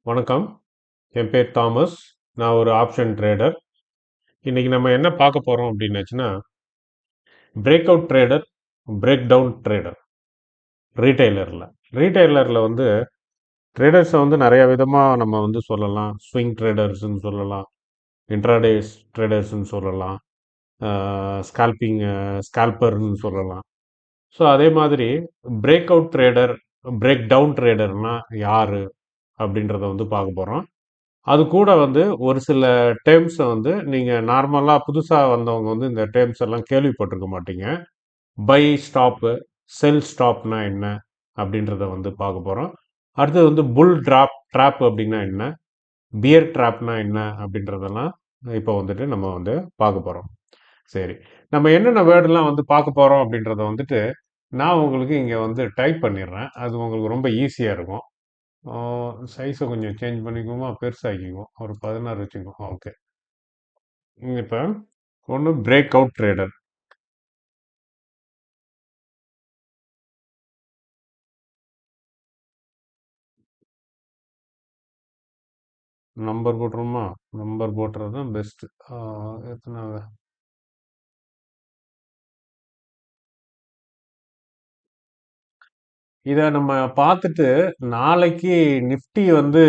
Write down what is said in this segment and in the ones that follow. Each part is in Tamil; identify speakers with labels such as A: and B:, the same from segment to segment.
A: வணக்கம். என் பேர் தாமஸ். நான் ஒரு ஆப்ஷன் ட்ரேடர். இன்னைக்கு நம்ம என்ன பார்க்க போறோம் அப்படின்னாச்சுன்னா, break out trader, break down trader, ரீட்டைலர்ல. ரீட்டைலர்ல வந்து ட்ரேடர்ஸை வந்து நிறைய விதமாக நம்ம வந்து சொல்லலாம். ஸ்விங் ட்ரேடர்ஸ்ன்னு சொல்லலாம், இன்ட்ராடேஸ் ட்ரேடர்ஸ்ன்னு சொல்லலாம், ஸ்கால்பிங் ஸ்கால்பர்னு சொல்லலாம். ஸோ அதே மாதிரி break out trader, break down ட்ரேடர்னா யாரு அப்படின்றத வந்து பார்க்க போகிறோம். அது கூட வந்து ஒரு சில டேர்ம்ஸை வந்து நீங்கள் நார்மலாக புதுசாக வந்தவங்க வந்து இந்த டேர்ம்ஸ் எல்லாம் கேள்விப்பட்டிருக்க மாட்டீங்க. பை ஸ்டாப்பு, செல் ஸ்டாப்னா என்ன அப்படின்றத வந்து பார்க்க போகிறோம். அடுத்தது வந்து புல் ட்ராப் அப்படின்னா என்ன, பியர் ட்ராப்னா என்ன அப்படின்றதெல்லாம் இப்போ வந்துட்டு நம்ம வந்து பார்க்க போகிறோம். சரி, நம்ம என்னென்ன வேர்டெல்லாம் வந்து பார்க்க போகிறோம் அப்படின்றத வந்துட்டு நான் உங்களுக்கு இங்கே வந்து டைப் பண்ணிடுறேன். அது உங்களுக்கு ரொம்ப ஈஸியாக இருக்கும். சைஸை கொஞ்சம் சேஞ்ச் பண்ணிக்குவோமா, பெருசாக்கிக்குவோம். ஒரு 16 வச்சுக்குவோம். ஓகே. இப்போ ஒன்று பிரேக் அவுட் ட்ரேடர். நம்பர் போட்டுருமா? நம்பர் போட்டுறது தான் பெஸ்ட். எத்தனாவது? இதை நம்ம பார்த்துட்டு நாளைக்கு நிஃப்டி வந்து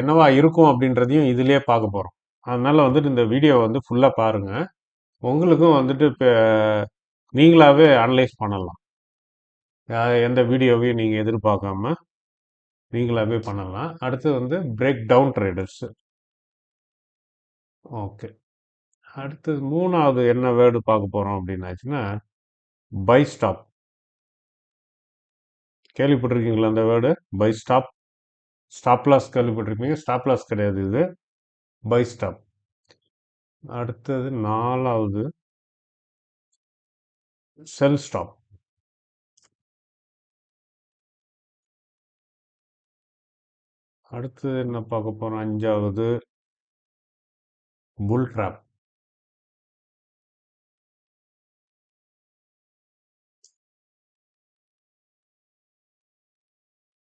A: என்னவா இருக்கும் அப்படின்றதையும் இதுலயே பார்க்க போறோம். அதனால வந்துட்டு இந்த வீடியோ வந்து ஃபுல்லா பாருங்க. உங்களுக்கும் வந்துட்டு இப்போ நீங்களாவே அனலைஸ் பண்ணலாம். எந்த வீடியோவையும் நீங்க எதிர்பார்க்காம நீங்களாவே பண்ணலாம். அடுத்து வந்து பிரேக் டவுன் ட்ரேடர்ஸ். ஓகே. அடுத்தது மூணாவது என்ன வேர்டு பார்க்க போறோம் அப்படின்னாச்சுன்னா, பை ஸ்டாப். கேள்விப்பட்டிருக்கீங்களா அந்த word? Buy stop. Stop loss கேள்விப்பட்டிருப்பீங்க. ஸ்டாப் லாஸ் கிடையாது இது, பை ஸ்டாப். அடுத்தது நாலாவது செல் ஸ்டாப். அடுத்தது என்ன பார்க்க போறோம்? அஞ்சாவது புல் ட்ராப்.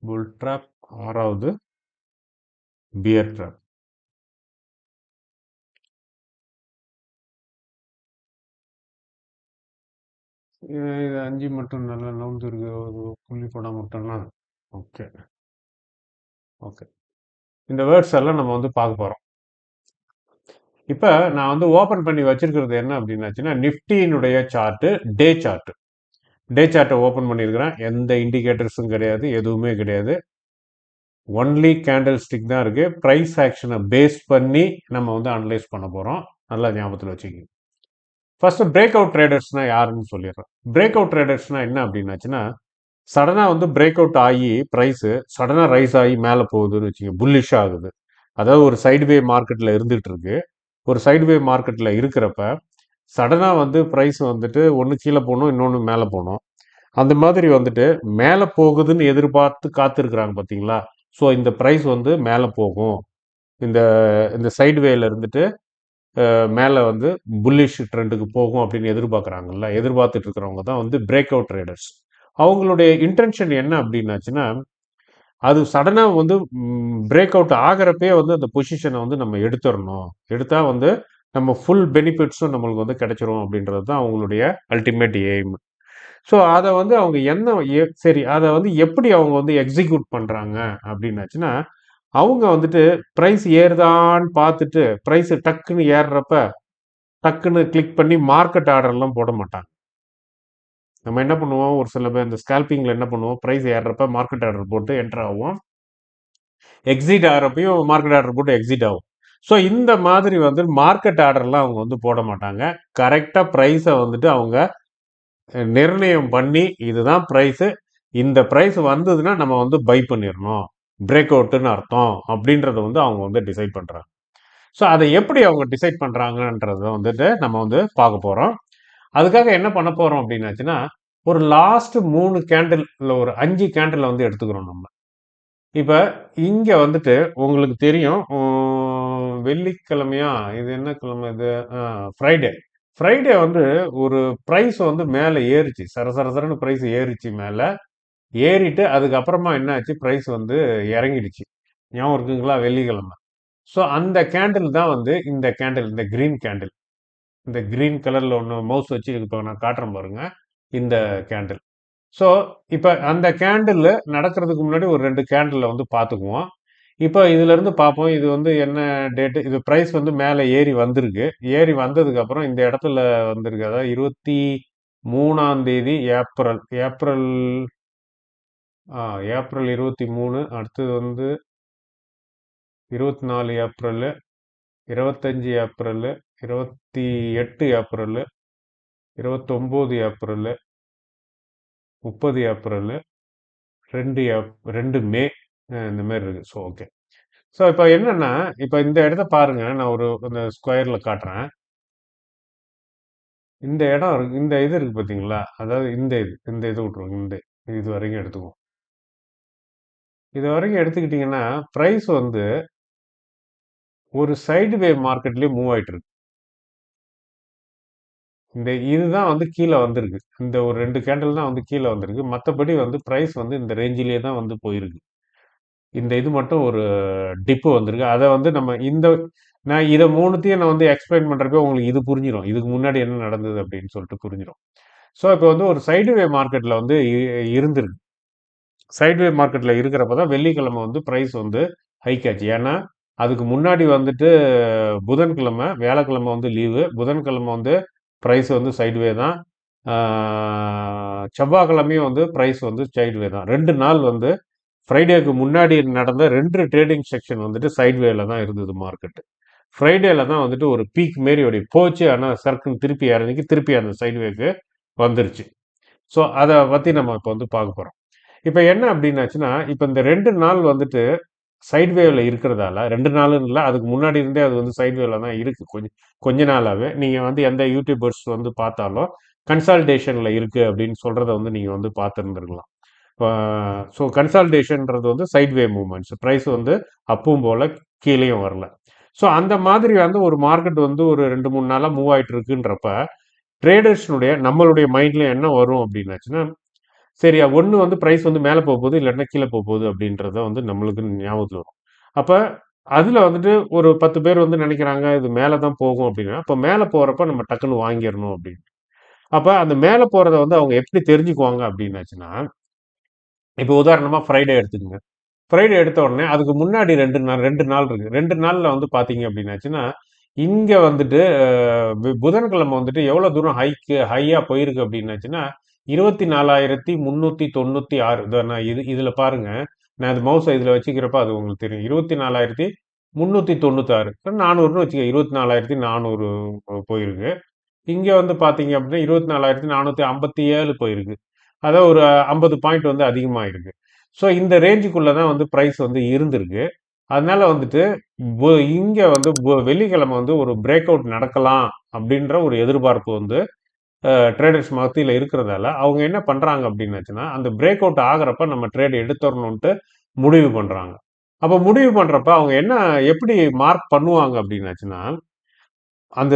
A: புல் ட்ராப். ஆறாவது பியர் ட்ராப். இது அஞ்சு மட்டும் நல்லா நவுந்து இருக்கு. ஒரு புள்ளி படம் மட்டும்னா ஓகே. ஓகே, இந்த வேர்ட்ஸ் எல்லாம் நம்ம வந்து பார்க்க போறோம். இப்போ நான் வந்து ஓபன் பண்ணி வச்சிருக்கிறது என்ன அப்படின்னாச்சுன்னா, நிஃப்டியினுடைய சார்ட், டே சார்ட். டே சார்ட்டை ஓப்பன் பண்ணியிருக்கிறேன். எந்த இண்டிகேட்டர்ஸும் கிடையாது, எதுவுமே கிடையாது. ஒன்லி கேண்டில் ஸ்டிக் தான் இருக்கு. ப்ரைஸ் ஆக்ஷனை பேஸ் பண்ணி நம்ம வந்து அனலைஸ் பண்ண போறோம். நல்லா ஞாபகத்தில் வச்சுக்கோங்க. ஃபர்ஸ்ட் பிரேக் அவுட் ட்ரேடர்ஸ்னா யாருன்னு சொல்லிடுறேன். பிரேக் அவுட் ட்ரேடர்ஸ்னா என்ன அப்படின்னாச்சுன்னா, சடனா வந்து பிரேக் அவுட் ஆகி ப்ரைஸ் சடனா ரைஸ் ஆகி மேலே போகுதுன்னு வச்சுக்கோங்க, புல்லிஷ் ஆகுது. அதாவது ஒரு சைடுவே மார்க்கெட்ல இருந்துட்டு இருக்கு. ஒரு சைடுவே மார்க்கெட்ல இருக்கிறப்ப சடனா வந்து ப்ரைஸ் வந்துட்டு ஒன்று கீழே போகணும், இன்னொன்று மேலே போகணும். அந்த மாதிரி வந்துட்டு மேலே போகுதுன்னு எதிர்பார்த்து காத்திருக்கிறாங்க பார்த்தீங்களா? ஸோ இந்த ப்ரைஸ் வந்து மேலே போகும். இந்த இந்த சைட்வேல இருந்துட்டு மேலே வந்து புல்லிஷ் ட்ரெண்டுக்கு போகும் அப்படின்னு எதிர்பார்க்குறாங்கல்ல, எதிர்பார்த்துட்டு இருக்கிறவங்க தான் வந்து பிரேக் அவுட் ட்ரேடர்ஸ். அவங்களுடைய இன்டென்ஷன் என்ன அப்படின்னாச்சுன்னா, அது சடனாக வந்து பிரேக் அவுட் ஆகிறப்பே வந்து அந்த பொசிஷனை வந்து நம்ம எடுத்துடணும். எடுத்தா வந்து நம்ம ஃபுல் பெனிஃபிட்ஸும் நம்மளுக்கு வந்து கிடைச்சிரும் அப்படின்றது தான் அவங்களுடைய அல்டிமேட் எய்ம். ஸோ அதை வந்து அவங்க என்ன சரி, அதை வந்து எப்படி அவங்க வந்து எக்ஸிக்யூட் பண்றாங்க அப்படின்னாச்சுன்னா, அவங்க வந்துட்டு ப்ரைஸ் ஏறுதான்னு பார்த்துட்டு ப்ரைஸ் டக்குன்னு ஏறுறப்ப டக்குன்னு கிளிக் பண்ணி மார்க்கெட் ஆர்டர்லாம் போட மாட்டாங்க. நம்ம என்ன பண்ணுவோம், ஒரு சில பேர் இந்த ஸ்கால்பிங்ல என்ன பண்ணுவோம், ப்ரைஸ் ஏறுறப்ப மார்க்கெட் ஆர்டர் போட்டு என்டர் ஆகும். எக்ஸிட் ஆகிறப்பையும் மார்க்கெட் ஆர்டர் போட்டு எக்ஸிட் ஆகும். ஸோ இந்த மாதிரி வந்து மார்க்கெட் ஆர்டர்லாம் அவங்க வந்து போட மாட்டாங்க. கரெக்டாக ப்ரைஸை வந்துட்டு அவங்க நிர்ணயம் பண்ணி இதுதான் ப்ரைஸு, இந்த ப்ரைஸ் வந்ததுன்னா நம்ம வந்து பை பண்ணிடணும், பிரேக் அவுட்டுன்னு அர்த்தம் அப்படின்றத வந்து அவங்க வந்து டிசைட் பண்ணுறாங்க. ஸோ அதை எப்படி அவங்க டிசைட் பண்ணுறாங்கன்றத வந்துட்டு நம்ம வந்து பார்க்க போகிறோம். அதுக்காக என்ன பண்ண போகிறோம் அப்படின்னாச்சுன்னா, ஒரு லாஸ்ட் 3 கேண்டில் இல்லை ஒரு 5 கேண்டில் வந்து எடுத்துக்கிறோம் நம்ம. இப்போ இங்கே வந்துட்டு உங்களுக்கு தெரியும், வெள்ளிக்கிழமையா, இது என்ன கிழமை இது, ஃப்ரைடே. ஃப்ரைடே வந்து ஒரு ப்ரைஸ் வந்து மேலே ஏறிச்சு, சரசரன்னு ப்ரைஸ் ஏறிச்சு மேலே. ஏறிட்டு அதுக்கப்புறமா என்ன ஆச்சு, ப்ரைஸ் வந்து இறங்கிடுச்சு. ஞாபகம் இருக்குங்களா? வெள்ளிக்கிழமை. ஸோ அந்த கேண்டில் தான் வந்து இந்த கேண்டில், இந்த கிரீன் கேண்டில். இந்த கிரீன் கலர்ல ஒன்று மவுஸ் வச்சு இப்போ நான் காட்டுறேன் பாருங்க. இந்த கேண்டில். ஸோ இப்போ அந்த கேண்டில் நடக்கிறதுக்கு முன்னாடி ஒரு 2 கேண்டில் வந்து பார்த்துக்குவோம். இப்போ இதுல இருந்து பார்ப்போம். இது வந்து என்ன டேட்? இது பிரைஸ் வந்து மேலே ஏறி வந்திருக்கு. ஏறி வந்ததுக்கு அப்புறம் இந்த இடத்துல வந்திருக்கு. அதாவது 23ஆம் தேதி ஏப்ரல். ஆ, ஏப்ரல் 23. அடுத்தது வந்து 24 April, 25 April, 28 April, 29 April, 30 April, 2 மே, இந்த மாதிரி இருக்கு. So okay. ஸோ இப்போ என்னன்னா, இப்போ இந்த இடத்த பாருங்க. நான் ஒரு இந்த ஸ்கொயர்ல காட்டுறேன். இந்த இடம் இந்த இது இருக்கு பார்த்தீங்களா? அதாவது இந்த இது விட்டுருங்க. இது வரைக்கும் எடுத்துக்குவோம். இது வரைக்கும் எடுத்துக்கிட்டிங்கன்னா, பிரைஸ் வந்து ஒரு சைடு வேவ் மார்க்கெட்லயே மூவ் ஆயிட்டு இருக்கு. இதுதான் வந்து கீழே வந்திருக்கு. இந்த ஒரு 2 கேண்டில் தான் வந்து கீழே வந்திருக்கு. மற்றபடி வந்து பிரைஸ் வந்து இந்த ரேஞ்சிலேயே தான் வந்து போயிருக்கு. இந்த இது மட்டும் ஒரு டிப்பு வந்திருக்கு. அதை வந்து நான் இதை மூணுத்தையும் நான் வந்து எக்ஸ்பிளைன் பண்றப்ப உங்களுக்கு இது புரிஞ்சிடும். இதுக்கு முன்னாடி என்ன நடந்தது அப்படின்னு சொல்லிட்டு புரிஞ்சிடும். ஸோ இப்போ வந்து ஒரு சைடுவே மார்க்கெட்ல வந்து இருந்திருக்கு. சைட்வே மார்க்கெட்ல இருக்கிறப்ப தான் வெள்ளிக்கிழமை வந்து பிரைஸ் வந்து ஹைக் ஆச்சு. ஏன்னா அதுக்கு முன்னாடி வந்துட்டு புதன்கிழமை, வியாழக்கிழமை வந்து லீவு. புதன்கிழமை வந்து பிரைஸ் வந்து சைட்வே தான். செவ்வாய்க்கிழமையும் வந்து பிரைஸ் வந்து சைட்வே தான். 2 நாள் வந்து ஃப்ரைடேக்கு முன்னாடி நடந்த 2 ட்ரேடிங் செக்ஷன் வந்துட்டு சைட்வேல தான் இருந்தது மார்க்கெட். ஃப்ரைடேல தான் வந்துட்டு ஒரு பீக் மாரி அப்படி போச்சு. ஆனால் சர்க்கிள் திருப்பி இறங்கி திருப்பி அந்த சைட்வேக்கு வந்துருச்சு. ஸோ அதை பற்றி நம்ம இப்போ வந்து பார்க்க போகிறோம். இப்போ என்ன அப்படின்னாச்சுன்னா, இப்போ இந்த 2 நாள் வந்துட்டு சைட் வேவ்ல இருக்கிறதால 2 நாள்னு இல்லை, அதுக்கு முன்னாடி இருந்தே அது வந்து சைட் வேவ்ல தான் இருக்கு. கொஞ்ச நாளாவே நீங்க வந்து எந்த யூடியூபர்ஸ் வந்து பார்த்தாலும் கன்சால்டேஷன்ல இருக்கு அப்படின்னு சொல்றத வந்து நீங்க வந்து பார்த்துருந்துருக்கலாம். ஸோ கன்சால்டேஷன்ன்றது வந்து சைட் வேவ் மூவ்மெண்ட்ஸ். ப்ரைஸ் வந்து அப்பவும் போல கீழேயும் வரல. ஸோ அந்த மாதிரி வந்து ஒரு மார்க்கெட் வந்து ஒரு 2 3 நாளா மூவ் ஆயிட்டு இருக்குன்றப்ப ட்ரேடர்ஸ்னுடைய நம்மளுடைய மைண்ட்ல என்ன வரும் அப்படின்னாச்சுன்னா, சரி ஒண்ணு வந்து பிரைஸ் வந்து மேல போகுது, இல்லாட்டினா கீழ போகுது அப்படின்றத வந்து நம்மளுக்கு ஞாபகத்துல வரும். அப்ப அதுல வந்துட்டு ஒரு 10 பேர் வந்து நினைக்கிறாங்க, இது மேல தான் போகும் அப்படின்னா, அப்ப மேல போறப்ப நம்ம டக்குன்னு வாங்கிரணும் அப்படின்னு. அப்ப அந்த மேல போறத வந்து அவங்க எப்படி தெரிஞ்சுக்குவாங்க அப்படின்னாச்சுன்னா, இப்ப உதாரணமா ஃப்ரைடே எடுத்துக்கங்க. ஃப்ரைடே எடுத்த உடனே அதுக்கு முன்னாடி 2 நாள் இருக்கு. 2 நாள்ல வந்து பாத்தீங்க அப்படின்னாச்சுன்னா, இங்க வந்துட்டு புதன்கிழமை வந்துட்டு எவ்வளவு தூரம் ஹையா போயிருக்கு அப்படின்னாச்சுன்னா 24,396. இதோ நான் இதுல பாருங்க. நான் இது மவுஸ் இதுல வச்சுக்கிறப்ப அது உங்களுக்கு தெரியும். 24,396. 400ன்னு வச்சுக்க. 24,400 போயிருக்கு. இங்க வந்து பாத்தீங்க அப்படின்னா 24,457 போயிருக்கு. அதான் ஒரு 50 பாயிண்ட் வந்து அதிகமாயிருக்கு. ஸோ இந்த ரேஞ்சுக்குள்ள தான் வந்து பிரைஸ் வந்து இருந்திருக்கு. அதனால வந்துட்டு இங்க வந்து வெள்ளிக்கிழமை வந்து ஒரு பிரேக் அவுட் நடக்கலாம் அப்படின்ற ஒரு எதிர்பார்ப்பு வந்து ட்ரேடர்ஸ் மத்தியில் இருக்கிறதால அவங்க என்ன பண்றாங்க அப்படின்னாச்சுன்னா அந்த பிரேக் அவுட் ஆகிறப்ப நம்ம ட்ரேட் எடுத்துடணும்ட்டு முடிவு பண்றாங்க. அப்ப முடிவு பண்றப்ப அவங்க எப்படி மார்க் பண்ணுவாங்க அப்படின்னாச்சுன்னா அந்த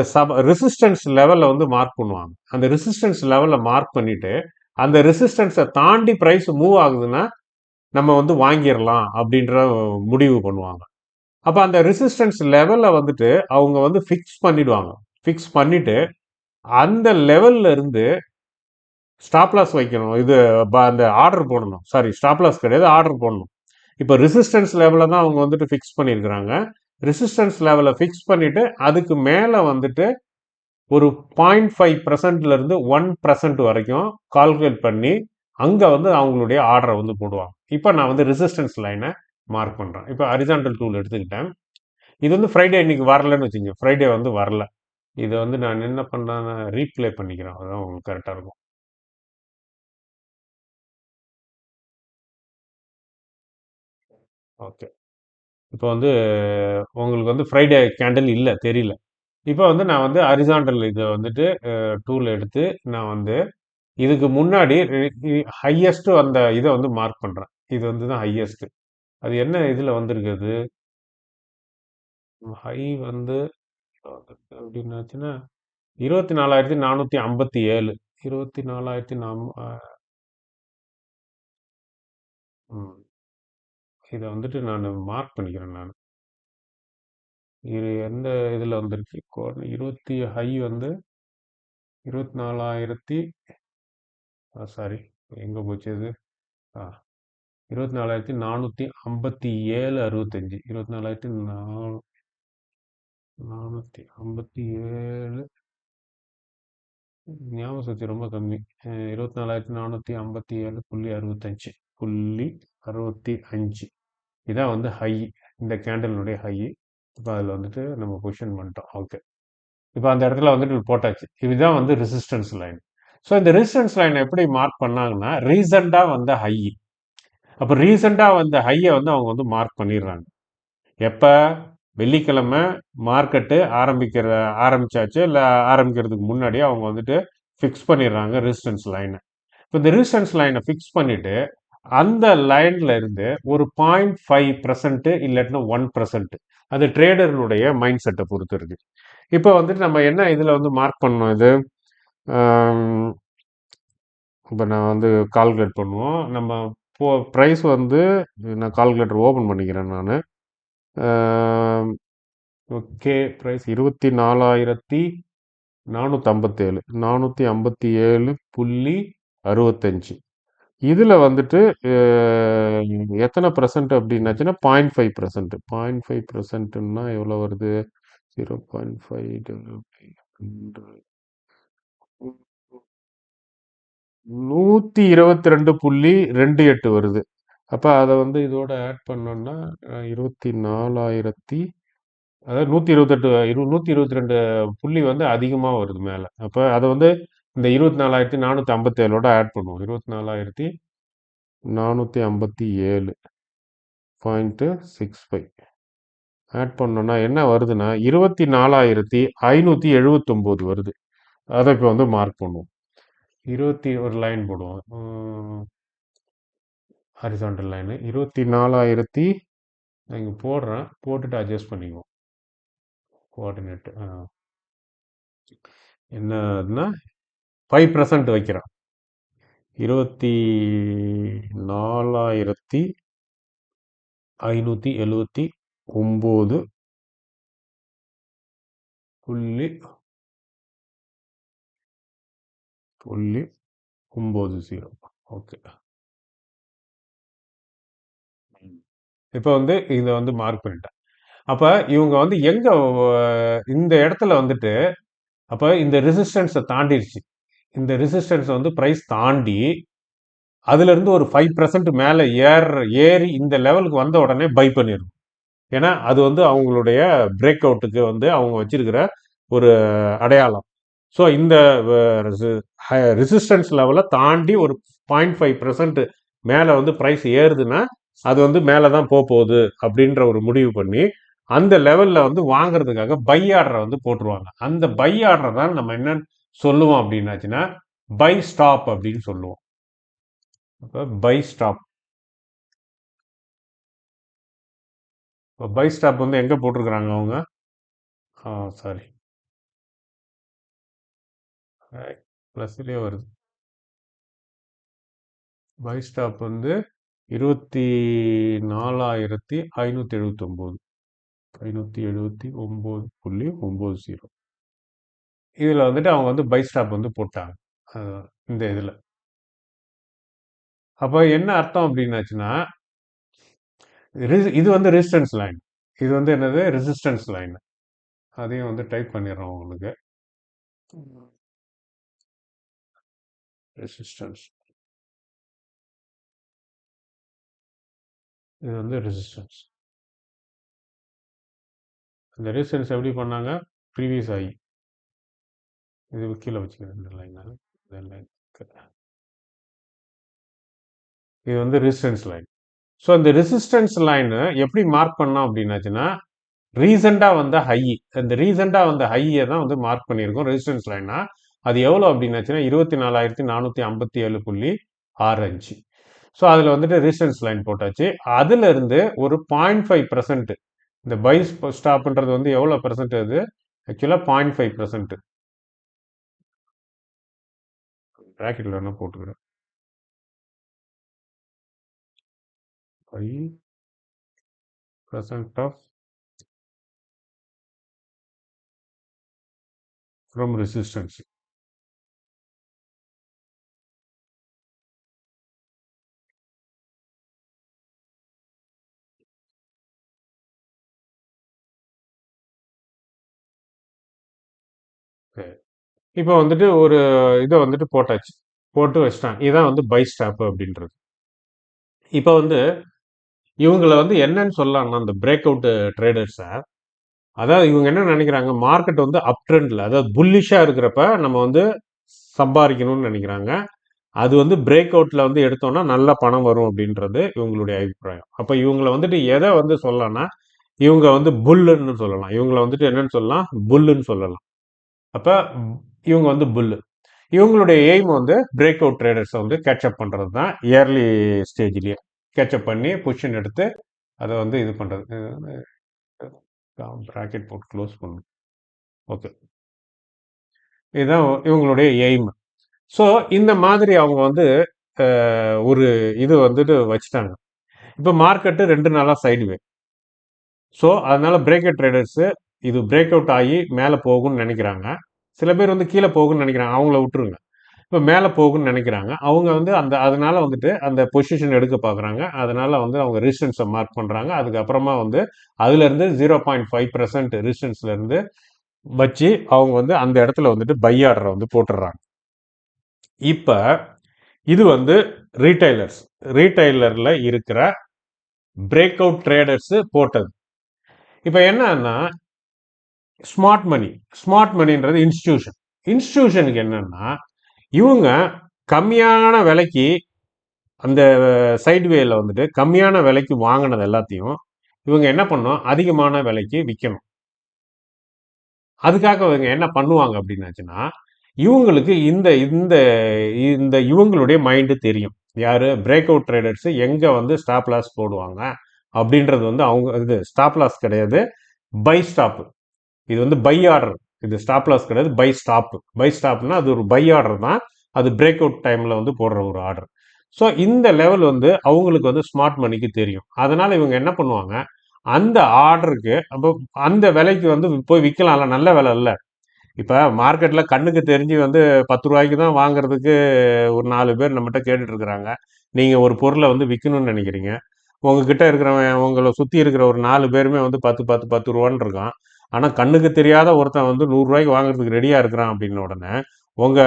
A: ரெசிஸ்டன்ஸ் லெவல்ல வந்து மார்க் பண்ணுவாங்க. அந்த ரெசிஸ்டன்ஸ் லெவல்ல மார்க் பண்ணிட்டு அந்த ரெசிஸ்டன்ஸை தாண்டி பிரைஸ் மூவ் ஆகுதுன்னா நம்ம வந்து வாங்கிடலாம் அப்படின்ற முடிவு பண்ணுவாங்க. அப்ப அந்த ரெசிஸ்டன்ஸ் லெவல்ல வந்துட்டு அவங்க வந்து ஃபிக்ஸ் பண்ணிடுவாங்க. ஃபிக்ஸ் பண்ணிட்டு அந்த லெவல்ல இருந்து ஸ்டாப் லாஸ் வைக்கணும். அந்த ஆர்டர் போடணும். சாரி, ஸ்டாப் லாஸ் கிடையாது, ஆர்டர் போடணும். இப்போ ரெசிஸ்டன்ஸ் லெவலில் தான் அவங்க வந்துட்டு ஃபிக்ஸ் பண்ணியிருக்கிறாங்க. ரெசிஸ்டன்ஸ் லெவலை ஃபிக்ஸ் பண்ணிட்டு அதுக்கு மேலே வந்துட்டு ஒரு 0.5% இருந்து 1% வரைக்கும் கால்குலேட் பண்ணி அங்கே வந்து அவங்களுடைய ஆர்டரை வந்து போடுவாங்க. இப்போ நான் வந்து ரெசிஸ்டன்ஸ் லைனை மார்க் பண்ணுறேன். இப்போ ஹரிசாண்டல் டூல் எடுத்துக்கிட்டேன். இது வந்து ஃப்ரைடே இன்னைக்கு வரலன்னு வச்சுங்க. ஃப்ரைடே வந்து வரல. இதை வந்து நான் என்ன பண்ணுறேன், ரீப்ளே பண்ணிக்கிறேன். அதுதான் உங்களுக்கு கரெக்டாக இருக்கும். ஓகே. இப்போ வந்து உங்களுக்கு வந்து ஃப்ரைடே கேண்டில் இல்லை, தெரியல. இப்போ வந்து நான் வந்து ஹரிசாண்டல் இதை வந்துட்டு டூல் எடுத்து நான் வந்து இதுக்கு முன்னாடி ஹையஸ்ட் அந்த இதை வந்து மார்க் பண்றேன். இது வந்து தான் ஹையஸ்ட். அது என்ன இதுல வந்திருக்குது? ஹை வந்து அப்படின்னாச்சுன்னா 24,457. 24,000. இதை வந்துட்டு நான் மார்க் பண்ணிக்கிறேன். நான் இது எந்த இதில் வந்துருக்கு? 20 ஹை வந்து 24,000, சாரி, எங்கே போச்சு இது? ஆ 24,457,65. 24,457. ஞாபக சக்தி ரொம்ப கம்மி. 24,457,65. இதான் வந்து ஹை, இந்த கேண்டலினுடைய ஹை. இப்போ அதில் வந்துட்டு நம்ம பொசிஷன் பண்ணிட்டோம். ஓகே, இப்போ அந்த இடத்துல வந்துட்டு போட்டாச்சு. இதுதான் வந்து ரெசிஸ்டன்ஸ் லைன். ஸோ இந்த ரெசிஸ்டன்ஸ் லைன் எப்படி மார்க் பண்ணாங்கன்னா, ரீசெண்டாக வந்த ஹை. அப்போ ரீசெண்டாக வந்த ஹையை வந்து அவங்க வந்து மார்க் பண்ணிடுறாங்க. எப்போ? வெள்ளிக்கிழமை மார்க்கெட்டு ஆரம்பிச்சாச்சு, இல்லை ஆரம்பிக்கிறதுக்கு முன்னாடியே அவங்க வந்துட்டு ஃபிக்ஸ் பண்ணிடுறாங்க ரெசிஸ்டன்ஸ் லைனை. இப்போ இந்த ரெசிஸ்டன்ஸ் லைனை ஃபிக்ஸ் பண்ணிட்டு அந்த லைன்ல இருந்து ஒரு 0.5% இல்லாட்டினா 1%, அது ட்ரேடர்களுடைய மைண்ட் செட்டை பொறுத்து இருக்கு. இப்போ வந்துட்டு நம்ம என்ன இதில் வந்து மார்க் பண்ணோம்? இது இப்போ நான் வந்து கால்குலேட் பண்ணுவோம். நம்ம ப்ரைஸ் வந்து நான் கால்குலேட்டர் ஓப்பன் பண்ணிக்கிறேன். நான் ஓகே, ப்ரைஸ் 24,457, 457.65. இதில் வந்துட்டு எத்தனை பர்சன்ட் அப்படின்னாச்சுன்னா 0.5%. 0.5%ன்னா எவ்வளோ வருது? 0.5 122.28 வருது. அப்போ அதை வந்து இதோட ஆட் பண்ணோம்னா 24,000, அதாவது 122 புள்ளி வந்து அதிகமாக வருது மேலே. அப்போ அதை வந்து இந்த 24,457ஓட ஆட் பண்ணுவோம். 24,457.65 ஆட் பண்ணோம்னா என்ன வருதுன்னா 24,579 வருது. அதை இப்போ வந்து மார்க் பண்ணுவோம். ஒரு லைன் போடுவோம், ஹரிசாண்டல் லைனு. 24,000 நான் இங்கே போடுறேன், போட்டுட்டு அட்ஜஸ்ட் பண்ணிக்குவோம் கோஆர்டினேட்டு. என்னன்னா 5% வைக்கிறேன். 24,579.90. ஓகே, இப்போ வந்து இதை வந்து மார்க் பண்ணிட்டேன். அப்போ இவங்க வந்து எங்கே இந்த இடத்துல வந்துட்டு, அப்போ இந்த ரெசிஸ்டன்ஸை தாண்டிடுச்சு. இந்த ரெசிஸ்டன்ஸ் வந்து ப்ரைஸ் தாண்டி அதுல இருந்து ஒரு 5% மேலே ஏறி இந்த லெவலுக்கு வந்த உடனே பை பண்ணிடும். ஏன்னா அது வந்து அவங்களுடைய பிரேக் அவுட்டுக்கு வந்து அவங்க வச்சிருக்கிற ஒரு அடையாளம். ஸோ இந்த ரெசிஸ்டன்ஸ் லெவலை தாண்டி ஒரு 0.5% மேலே வந்து ப்ரைஸ் ஏறுதுன்னா அது வந்து மேலே தான் போகுது அப்படின்ற ஒரு முடிவு பண்ணி அந்த லெவலில் வந்து வாங்குறதுக்காக பை ஆர்டரை வந்து போட்டுருவாங்க. அந்த பை ஆர்டரை தான் நம்ம என்ன சொல்லுவோம் அப்படின்னாச்சுன்னா பை ஸ்டாப் அப்படின்னு சொல்லுவோம். அப்போ பை ஸ்டாப். இப்போ பை ஸ்டாப் வந்து எங்கே போட்டிருக்கிறாங்க அவங்க? சாரி, ப்ளஸ்லேயே வருது. பை ஸ்டாப் வந்து 24,579, 579.90. இதில் வந்துட்டு அவங்க வந்து பை ஸ்டாப் வந்து போட்டாங்க இந்த இதில். அப்போ என்ன அர்த்தம் அப்படின்னாச்சுன்னா, இது வந்து ரெசிஸ்டன்ஸ் லைன். இது வந்து என்னது? Resistance line. அதையும் வந்து டைப் பண்ணிடுறோம் உங்களுக்கு. ரெசிஸ்டன்ஸ், இது வந்து ரெசிஸ்டன்ஸ். இந்த ரெசிஸ்டன்ஸ் எப்படி பண்ணாங்க? ப்ரீவியஸ் ஆகி இது கீழே வச்சுக்கிறேன். இந்த லைன் இது வந்து ரெசிஸ்டன்ஸ் லைன். ஸோ இந்த ரெசிஸ்டன்ஸ் லைன் எப்படி மார்க் பண்ணோம் அப்படின்னாச்சுன்னா, ரீசெண்டாக வந்த ஹை, அந்த ரீசெண்டாக வந்த ஹையை தான் வந்து மார்க் பண்ணியிருக்கோம் ரெசிஸ்டன்ஸ் லைனா. அது எவ்வளோ அப்படின்னாச்சுன்னா 24,457.65. ஸோ அதில் வந்துட்டு ரெசிஸ்டன்ஸ் லைன் போட்டாச்சு. அதுல இருந்து ஒரு 0.5%, இந்த பை ஸ்டாப்ன்றது வந்து எவ்வளோ பெர்சன்ட்? அது ஆக்சுவலாக 0.5%. ப்ராக்கெட்டில் வேணால் போட்டுக்கிறேன். percent of from resistance. இப்போ வந்துட்டு ஒரு இதை வந்துட்டு போட்டாச்சு, போட்டு வச்சிட்டாங்க. இதான் வந்து பை ஸ்டாப் அப்படின்றது. இப்போ வந்து இவங்களை வந்து என்னன்னு சொல்லலாம்னா, அந்த பிரேக் அவுட் ட்ரேடர்ஸை, அதாவது இவங்க என்ன நினைக்கிறாங்க, மார்க்கெட் வந்து அப் ட்ரெண்ட்ல, அதாவது புல்லிஷா இருக்கிறப்ப நம்ம வந்து சம்பாதிக்கணும்னு நினைக்கிறாங்க. அது வந்து பிரேக் அவுட்ல வந்து எடுத்தோம்னா நல்ல பணம் வரும் அப்படின்றது இவங்களுடைய அபிப்பிராயம். அப்ப இவங்களை வந்துட்டு எதை வந்து சொல்லலாம்னா, இவங்க வந்து புல்லுன்னு சொல்லலாம். இவங்களை வந்துட்டு என்னன்னு சொல்லலாம், புல்லுன்னு சொல்லலாம். அப்ப இவங்க வந்து புல்லு. இவங்களுடைய எய்ம் வந்து பிரேக் அவுட் ட்ரேடர்ஸை வந்து கேட்சப் பண்றது தான், இயர்லி ஸ்டேஜ்லயே கேட்சப் பண்ணி பொசிஷன் எடுத்து அதை வந்து இது பண்றது. ப்ராக்கெட் போட்டு க்ளோஸ் பண்ணும். ஓகே, இதுதான் இவங்களுடைய எய்ம். ஸோ இந்த மாதிரி அவங்க வந்து ஒரு இது வந்துட்டு வச்சுட்டாங்க. இப்போ மார்க்கெட்டு 2 நாளா சைடுவே. ஸோ அதனால பிரேக் அவுட் ட்ரேடர்ஸ் இது பிரேக் அவுட் ஆகி மேலே போகும்னு நினைக்கிறாங்க. சில பேர் வந்து கீழே போகும்னு நினைக்கிறாங்க, அவங்கள விட்டுருங்க. இப்போ மேலே போகும்னு நினைக்கிறாங்க அவங்க வந்து அந்த அதனால வந்துட்டு அந்த பொசிஷன் எடுக்க பார்க்குறாங்க. அதனால வந்து அவங்க ரெசிஸ்டன்ஸை மார்க் பண்ணுறாங்க. அதுக்கப்புறமா வந்து அதுலேருந்து 0.5% ரெசிஸ்டன்ஸ்லேருந்து வச்சு அவங்க வந்து அந்த இடத்துல வந்துட்டு பை ஆர்டரை வந்து போட்டுடுறாங்க. இப்போ இது வந்து ரீட்டைலர்ஸ், ரீட்டைலரில் இருக்கிற பிரேக் அவுட் ட்ரேடர்ஸ் போட்டது. இப்போ என்னன்னா, ஸ்மார்ட் மணி, ஸ்மார்ட் மணின்றது இன்ஸ்டிடியூஷன். இன்ஸ்டிடியூஷனுக்கு என்னன்னா, இவங்க கம்மியான விலைக்கு அந்த சைட்வேல வந்துட்டு கம்மியான விலைக்கு வாங்கினது எல்லாத்தையும் இவங்க என்ன பண்ணணும், அதிகமான விலைக்கு விற்கணும். அதுக்காக இவங்க என்ன பண்ணுவாங்க அப்படின்னாச்சுன்னா, இவங்களுக்கு இந்த இந்த இந்த இவங்களுடைய மைண்டு தெரியும். யாரு, பிரேக் அவுட் ட்ரேடர்ஸ் எங்க வந்து ஸ்டாப் லாஸ் போடுவாங்க அப்படின்றது வந்து அவங்க இது ஸ்டாப் லாஸ் கிடையாது, பை ஸ்டாப். இது வந்து பை ஆர்டர். இது ஸ்டாப் லாஸ் கிடையாது, பை ஸ்டாப். பை ஸ்டாப்னா அது ஒரு பை ஆர்டர் தான். அது பிரேக் அவுட் டைம்ல வந்து போடுற ஒரு ஆர்டர். ஸோ இந்த லெவல் வந்து அவங்களுக்கு வந்து ஸ்மார்ட் மணிக்கு தெரியும். அதனால இவங்க என்ன பண்ணுவாங்க, அந்த ஆர்டருக்கு அப்போ அந்த விலைக்கு வந்து போய் விற்கலாம்ல, நல்ல விலை இல்லை. இப்போ மார்க்கெட்ல கண்ணுக்கு தெரிஞ்சு வந்து 10 ரூபாய்க்கு தான் வாங்குறதுக்கு ஒரு 4 பேர் நம்மகிட்ட கேட்டுட்டு இருக்கிறாங்க. நீங்க ஒரு பொருளை வந்து விற்கணும்னு நினைக்கிறீங்க. உங்ககிட்ட இருக்கிறவன், உங்களை சுத்தி இருக்கிற ஒரு 4 பேருமே வந்து 10 இருக்கான். ஆனா கண்ணுக்கு தெரியாத ஒருத்தன் வந்து 100 ரூபாய்க்கு வாங்குறதுக்கு ரெடியா இருக்கிறான் அப்படின்ன உடனே உங்க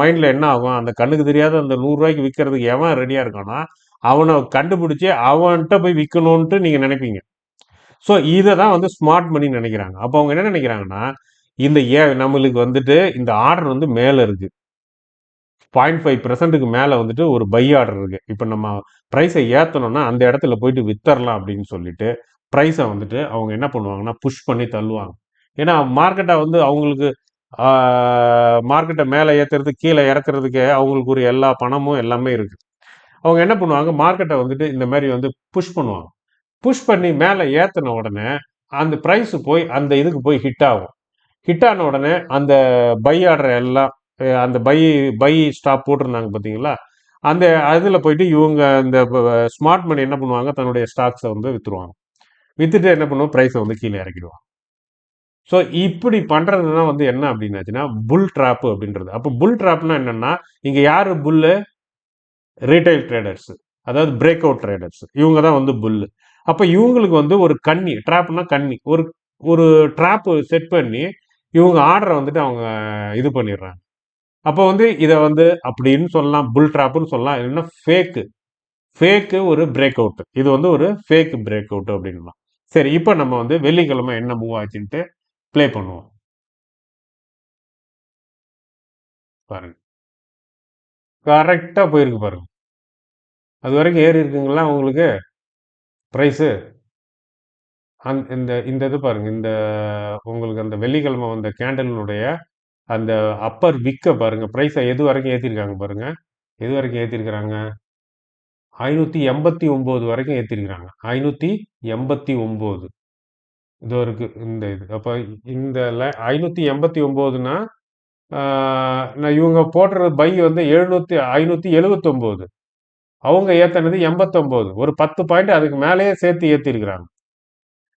A: மைண்ட்ல என்ன ஆகும், அந்த கண்ணுக்கு தெரியாத அந்த 100 ரூபாய்க்கு விற்கிறதுக்கு எவன் ரெடியா இருக்கானோ அவனை கண்டுபிடிச்சு அவன்கிட்ட போய் விற்கணும்ட்டு நீங்க நினைப்பீங்க. ஸோ இதை தான் வந்து ஸ்மார்ட் மணி நினைக்கிறாங்க. அப்போ அவங்க என்ன நினைக்கிறாங்கன்னா, இந்த நம்மளுக்கு வந்துட்டு இந்த ஆர்டர் வந்து மேல இருக்கு, 0.5%க்கு மேல வந்துட்டு ஒரு பை ஆர்டர் இருக்கு. இப்போ நம்ம ப்ரைஸை ஏத்தணும்னா அந்த இடத்துல போயிட்டு வித்தரலாம் அப்படின்னு சொல்லிட்டு ப்ரைஸை வந்துட்டு அவங்க என்ன பண்ணுவாங்கன்னா புஷ் பண்ணி தள்ளுவாங்க. ஏன்னா மார்க்கெட்டை வந்து அவங்களுக்கு மார்க்கெட்டை மேலே ஏத்துறதுக்கு கீழே இறக்குறதுக்கு அவங்களுக்கு ஒரு எல்லா பணமும் எல்லாமே இருக்கு. அவங்க என்ன பண்ணுவாங்க, மார்க்கெட்டை வந்துட்டு இந்த மாதிரி வந்து புஷ் பண்ணுவாங்க. புஷ் பண்ணி மேலே ஏத்தின உடனே அந்த ப்ரைஸ் போய் அந்த இதுக்கு போய் ஹிட் ஆகும். ஹிட் ஆன உடனே அந்த பை ஆர்டர் எல்லாம் அந்த பை ஸ்டாப் போட்டிருந்தாங்க பார்த்தீங்களா, அந்த அதில் போயிட்டு இவங்க இந்த ஸ்மார்ட் மணி என்ன பண்ணுவாங்க, தன்னுடைய ஸ்டாக்ஸை வந்து வித்துருவாங்க. வித்துட்டு என்ன பண்ணுவோம், ப்ரைஸை வந்து கீழே இறக்கிடுவாங்க. ஸோ இப்படி பண்றது தான் வந்து என்ன அப்படின்னாச்சுன்னா புல் ட்ராப் அப்படின்றது. அப்போ புல் ட்ராப்னா என்னன்னா, இங்க யாரு புல்லு, ரீட்டைல் ட்ரேடர்ஸ், அதாவது பிரேக் அவுட் ட்ரேடர்ஸ், இவங்க தான் வந்து புல்லு. அப்ப இவங்களுக்கு வந்து ஒரு கண்ணி, ட்ராப்னா கண்ணி, ஒரு ஒரு ட்ராப் செட் பண்ணி இவங்க ஆர்டரை வந்துட்டு அவங்க இது பண்ணிடுறாங்க. அப்போ வந்து இதை வந்து அப்படின்னு சொல்லலாம், புல் ட்ராப்னு சொல்லலாம், இல்லைன்னா ஃபேக்கு ஒரு பிரேக் அவுட். இது வந்து ஒரு ஃபேக் பிரேக் அவுட் அப்படின்லாம். சரி, இப்போ நம்ம வந்து வெள்ளிக்கிழமை என்ன மூவ் ஆச்சுன்ட்டு ப்ளே பண்ணுவோம். பாருங்க, கரெக்டா போயிருக்கு பாருங்க. அது வரைக்கும் ஏறி இருக்குங்களா உங்களுக்கு ப்ரைஸு? இந்த இந்த இது பாருங்க, இந்த உங்களுக்கு அந்த வெள்ளிக்கிழமை வந்த கேண்டலினுடைய அந்த அப்பர் விக்க பாருங்க, ப்ரைஸை எது வரைக்கும் ஏற்றிருக்காங்க பாருங்க. எது வரைக்கும் ஏற்றிருக்கிறாங்க, 589 வரைக்கும் ஏற்றிருக்கிறாங்க. 589 இதோ இருக்கு இந்த இது. அப்போ இந்த 589னா நான் இவங்க போடுற பை வந்து 579, அவங்க ஏத்தனது 89, ஒரு 10 பாயிண்ட் அதுக்கு மேலேயே சேர்த்து ஏற்றிருக்கிறாங்க.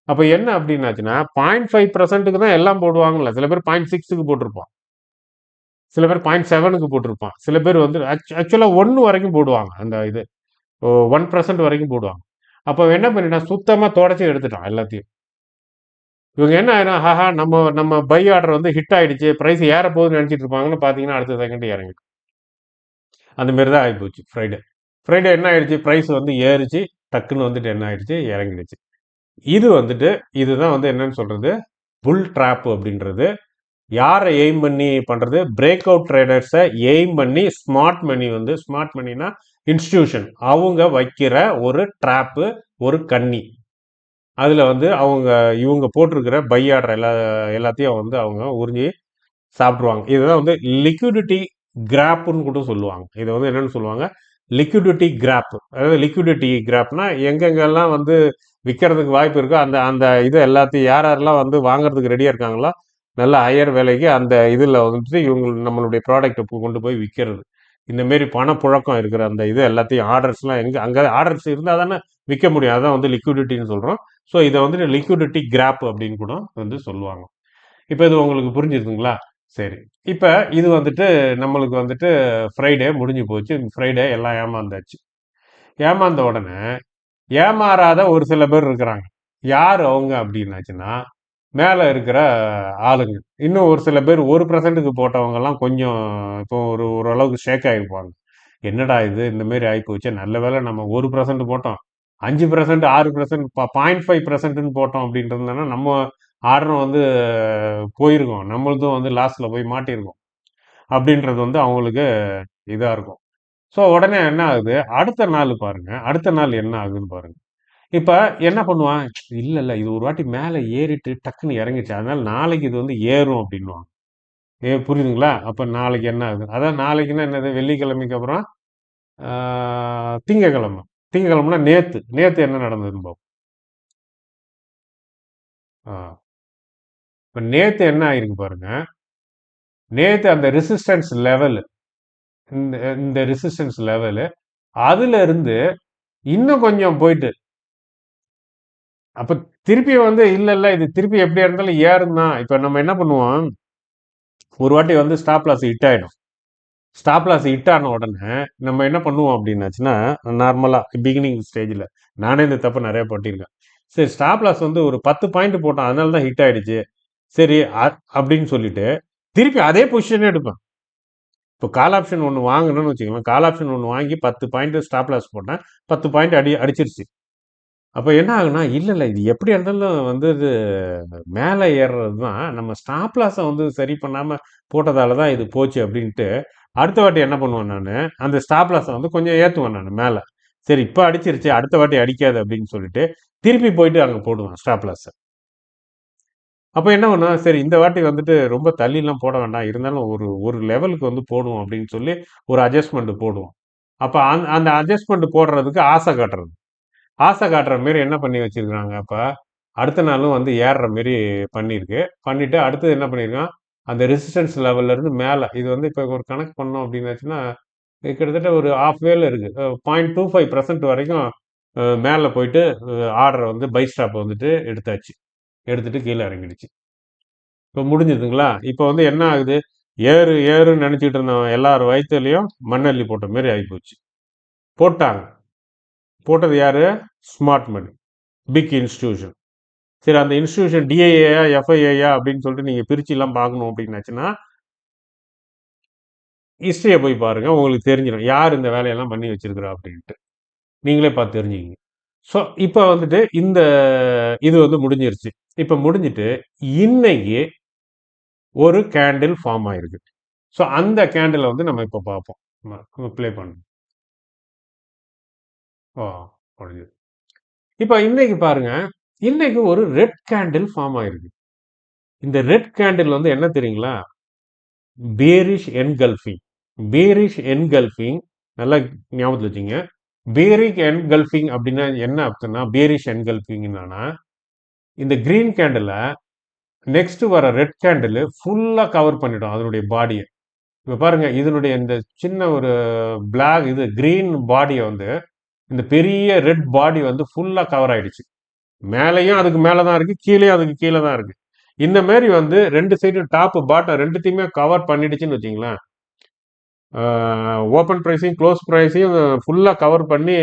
A: அப்ப என்ன அப்படின்னாச்சுன்னா 0.5%க்கு தான் எல்லாம் போடுவாங்கல்ல. சில பேர் 0.6க்கு போட்டிருப்பான். சில பேர் 0.7க்கு போட்டிருப்பான். சில பேர் வந்து ஆக்சுவலா 1 வரைக்கும் போடுவாங்க. அந்த இது 1% வரைக்கும் போடுவாங்க. அப்ப என்ன பண்ணிட்டான், சுத்தமா தொடச்சு எடுத்துட்டான் எல்லாத்தையும். இவங்க என்ன ஆயிரும், ஆஹா நம்ம நம்ம பை ஆர்டர் வந்து ஹிட் ஆயிடுச்சு, பிரைஸ் ஏற போகுதுன்னு நினைச்சிட்டு இருப்பாங்கன்னு பாத்தீங்கன்னா அடுத்த செகண்ட் இறங்கிடும். அந்த மாதிரி தான் ஆகிப்போச்சு ஃப்ரைடே. ஃப்ரைடே என்ன ஆயிடுச்சு, பிரைஸ் வந்து ஏறிச்சு, டக்குன்னு வந்துட்டு என்ன ஆயிடுச்சு, இறங்கிடுச்சு. இது வந்துட்டு இதுதான் வந்து என்னன்னு சொல்றது, புல் ட்ராப் அப்படின்றது. யாரை எய்ம் பண்ணி பண்றது, பிரேக் அவுட் ட்ரேடர்ஸை எய்ம் பண்ணி ஸ்மார்ட் மணி வந்து ஸ்மார்ட் மணினா இன்ஸ்டிடியூஷன் அவங்க வைக்கிற ஒரு ட்ராப்பு, ஒரு கண்ணி. அதுல வந்து இவங்க போட்டிருக்கிற பை ஆர்டர் எல்லாத்தையும் வந்து அவங்க உறிஞ்சி சாப்பிட்ருவாங்க. இதுதான் வந்து லிக்விடிட்டி கிராப்னு கூட சொல்லுவாங்க. இதை வந்து என்னன்னு சொல்லுவாங்க, லிக்விடிட்டி கிராப். அதாவது லிக்விடிட்டி கிராப்னா எங்கெங்கெல்லாம் வந்து விற்கிறதுக்கு வாய்ப்பு இருக்கோ அந்த அந்த இது எல்லாத்தையும் யார் யாரெல்லாம் வந்து வாங்குறதுக்கு ரெடியாக இருக்காங்களோ நல்ல ஹையர் விலைக்கு அந்த இதில் வந்துட்டு இவங்க நம்மளுடைய ப்ராடக்ட்டை கொண்டு போய் விற்கிறது. இந்த மாரி பணப்புழக்கம் இருக்கிற அந்த இது எல்லாத்தையும் ஆர்டர்ஸ்லாம் எங்கே அங்கே ஆர்டர்ஸ் இருந்தால் தானே விற்க முடியும். அதான் வந்து லிக்விடிட்டின்னு சொல்கிறோம். ஸோ இதை வந்துட்டு லிக்விடிட்டி கிராப் அப்படின்னு கூட வந்து சொல்லுவாங்க. இப்போ இது உங்களுக்கு புரிஞ்சுதுங்களா? சரி. இப்ப இது வந்துட்டு நம்மளுக்கு வந்துட்டு ஃப்ரைடே முடிஞ்சு போச்சு. ஃப்ரைடே எல்லாம் ஏமாந்தாச்சு. ஏமாந்த உடனே, ஏமாறாத ஒரு சில பேர் இருக்கிறாங்க. யார் அவங்க அப்படின்னாச்சுன்னா, மேல இருக்கிற ஆளுங்க. இன்னும் ஒரு சில பேர் 1%க்கு போட்டவங்கலாம் கொஞ்சம் இப்போ ஓரளவுக்கு ஷேக் ஆகிருப்பாங்க. என்னடா இது இந்த மாரி ஆயிப்போச்சே! நல்ல வேளை நம்ம 1% போட்டோம். 5%, 6%, 0.5%ன்னு போட்டோம் அப்படின்ட்டு இருந்தோம்னா, நம்ம ஆர்டரும் வந்து போயிருக்கும். நம்மளதும் வந்து லாஸ்ல போய் மாட்டியிருக்கும். அப்படின்றது வந்து அவங்களுக்கு இதா இருக்கும். ஸோ உடனே என்ன ஆகுது, அடுத்த நாள் பாருங்க. அடுத்த நாள் என்ன ஆகுதுன்னு பாருங்க. இப்ப என்ன பண்ணுவான், இல்ல இல்ல இது ஒரு வாட்டி மேல ஏறிட்டு டக்குன்னு இறங்கிருச்சு. அதனால நாளைக்கு இது வந்து ஏறும் அப்படின்னுவான். புரியுதுங்களா? அப்ப நாளைக்கு என்ன ஆகுது? அதான் நாளைக்குன்னா என்னது? வெள்ளிக்கிழமைக்கு அப்புறம் ஆ, திங்கட்கிழமை. திங்கட்கிழமைனா நேத்து. நேத்து என்ன நடந்ததுன்னு பார்ப்போம். ஆ. இப்ப நேத்து என்ன ஆயிருக்கு பாருங்க. நேத்து அந்த ரெசிஸ்டன்ஸ் லெவல் இந்த இந்த ரெசிஸ்டன்ஸ் லெவலு அதுல இருந்து இன்னும் கொஞ்சம் போயிட்டு அப்ப திருப்பி வந்து இல்ல இல்ல இது திருப்பி எப்படியா இருந்தாலும் ஏறும் தான். இப்ப நம்ம என்ன பண்ணுவோம், ஒரு வாட்டி வந்து ஸ்டாப் லாஸ் ஹிட் ஆயிடும். ஸ்டாப் லாஸ் ஹிட் ஆன உடனே நம்ம என்ன பண்ணுவோம் அப்படின்னாச்சுன்னா, நார்மலா பிகினிங் ஸ்டேஜ்ல நானே இந்த தப்பு நிறைய பண்ணியிருக்கேன். சரி ஸ்டாப் லாஸ் வந்து ஒரு 10 பாயிண்ட் போட்டோம். அதனால தான் ஹிட் ஆயிடுச்சு. சரி அப்படின்னு சொல்லிட்டு திருப்பி அதே பொசிஷனே எடுப்பேன். இப்போ கால் ஆப்ஷன் ஒன்று வாங்கணும்னு வச்சுக்கலாம். கால் ஆப்ஷன் ஒன்று வாங்கி 10 பாயிண்ட் ஸ்டாப் லாஸ் போட்டேன். 10 பாயிண்ட் அடிச்சிருச்சு. அப்ப என்ன ஆகுனா, இல்ல, இல்ல. இது எப்படியா இருந்தாலும் வந்து இது மேல ஏறுறது தான். நம்ம ஸ்டாப் லாஸ வந்து சரி பண்ணாம போட்டதால தான் இது போச்சு அப்படின்ட்டு, அடுத்த வாட்டி என்ன பண்ணுவேன் நானு, அந்த ஸ்டாப் லாஸ வந்து கொஞ்சம் ஏத்துவேன் நானு மேல. சரி இப்ப அடிச்சிருச்சு, அடுத்த வாட்டி அடிக்காது அப்படின்னு சொல்லிட்டு, திருப்பி போயிட்டு அங்க போடுவேன் ஸ்டாப் லாஸ. அப்ப என்ன பண்ணுவேன், சரி இந்த வாட்டி வந்துட்டு ரொம்ப தள்ளிலாம் போட வேண்டாம். இருந்தாலும் ஒரு ஒரு லெவலுக்கு வந்து போடுவோம் அப்படின்னு சொல்லி, ஒரு அட்ஜஸ்ட்மென்ட் போடுவோம். அப்ப அந்த அட்ஜஸ்ட்மென்ட் போடுறதுக்கு ஆசை காட்டுறது. ஆசை காட்டுற மாரி என்ன பண்ணி வச்சிருக்காங்க அப்ப, அடுத்த நாளும் வந்து ஏறுற மாரி பண்ணியிருக்கு. பண்ணிட்டு அடுத்தது என்ன பண்ணியிருக்கான், அந்த ரெசிஸ்டன்ஸ் லெவல்ல இருந்து மேல இது வந்து இப்ப ஒரு கணக்கு பண்ணோம் அப்படின்னாச்சுன்னா, இது கிட்டத்தட்ட ஒரு ஹாஃப் வேல இருக்கு. 0.25% வரைக்கும் மேல போயிட்டு ஆர்டர வந்து பை ஸ்டாப் வந்துட்டு எடுத்தாச்சு. எடுத்துட்டு கீழ இறங்கிடுச்சு. இப்ப முடிஞ்சுதுங்களா? இப்ப வந்து என்ன ஆகுது, ஏறுன்னு நெனச்சுட்டு இருந்தவன் எல்லார் வயித்துலயும் மண்ணள்ளி போட்ட மாரி ஆயிப்போச்சு. போட்டாங்க. போட்டது யாரு? Smart money. Big institution. சரி அந்த இன்ஸ்டிடியூஷன் டிஐஏயா எஃப்ஐஏயா அப்படின்னு சொல்லிட்டு நீங்க பிரிச்சுலாம் பார்க்கணும் அப்படின்னாச்சுன்னா ஹிஸ்டரியை போய் பாருங்க உங்களுக்கு தெரிஞ்சிடும் யார் இந்த வேலையெல்லாம் பண்ணி வச்சிருக்கிறா அப்படின்ட்டு நீங்களே பார்த்து தெரிஞ்சுக்கிங்க. ஸோ இப்போ வந்துட்டு இந்த இது வந்து முடிஞ்சிருச்சு. இப்போ முடிஞ்சிட்டு இன்னைக்கு ஒரு கேண்டில் ஃபார்ம் ஆயிருக்கு. ஸோ அந்த கேண்டிலை வந்து நம்ம இப்போ பார்ப்போம். ப்ளே பண்ணுங்க. ஓ முடிஞ்சது. இப்போ இன்னைக்கு பாருங்க, இன்னைக்கு ஒரு ரெட் கேண்டில் ஃபார்ம் ஆயிருக்கு. இந்த ரெட் கேண்டில் வந்து என்ன தெரியுங்களா, பேரிஷ் என்கல்ஃபிங். பேரிஷ் என்கல்ஃபிங் நல்லா ஞாபகத்தில் வச்சுங்க. பேரிக் என்கல்ஃபிங் அப்படின்னா என்ன அர்த்தம்னா, பேரிஷ் என்கல்ஃபிங் என்னன்னா, இந்த கிரீன் கேண்டில் நெக்ஸ்ட் வர ரெட் கேண்டில் ஃபுல்லா கவர் பண்ணிடும் அதனுடைய பாடியை. இப்ப பாருங்க இதனுடைய இந்த சின்ன ஒரு இது கிரீன் பாடியை வந்து இந்த பெரிய ரெட் பாடி வந்து ஃபுல்லா கவர் ஆயிடுச்சு. மேலேயும் அதுக்கு மேலே தான் இருக்கு, கீழேயும் அதுக்கு கீழே தான் இருக்கு. இந்த மாதிரி வந்து ரெண்டு சைடு டாப் பாட்டம் ரெண்டுத்தையுமே கவர் பண்ணிடுச்சுன்னு வச்சுங்களேன். ஓப்பன் ப்ரைஸையும் க்ளோஸ் ப்ரைஸையும் ஃபுல்லாக கவர் பண்ணி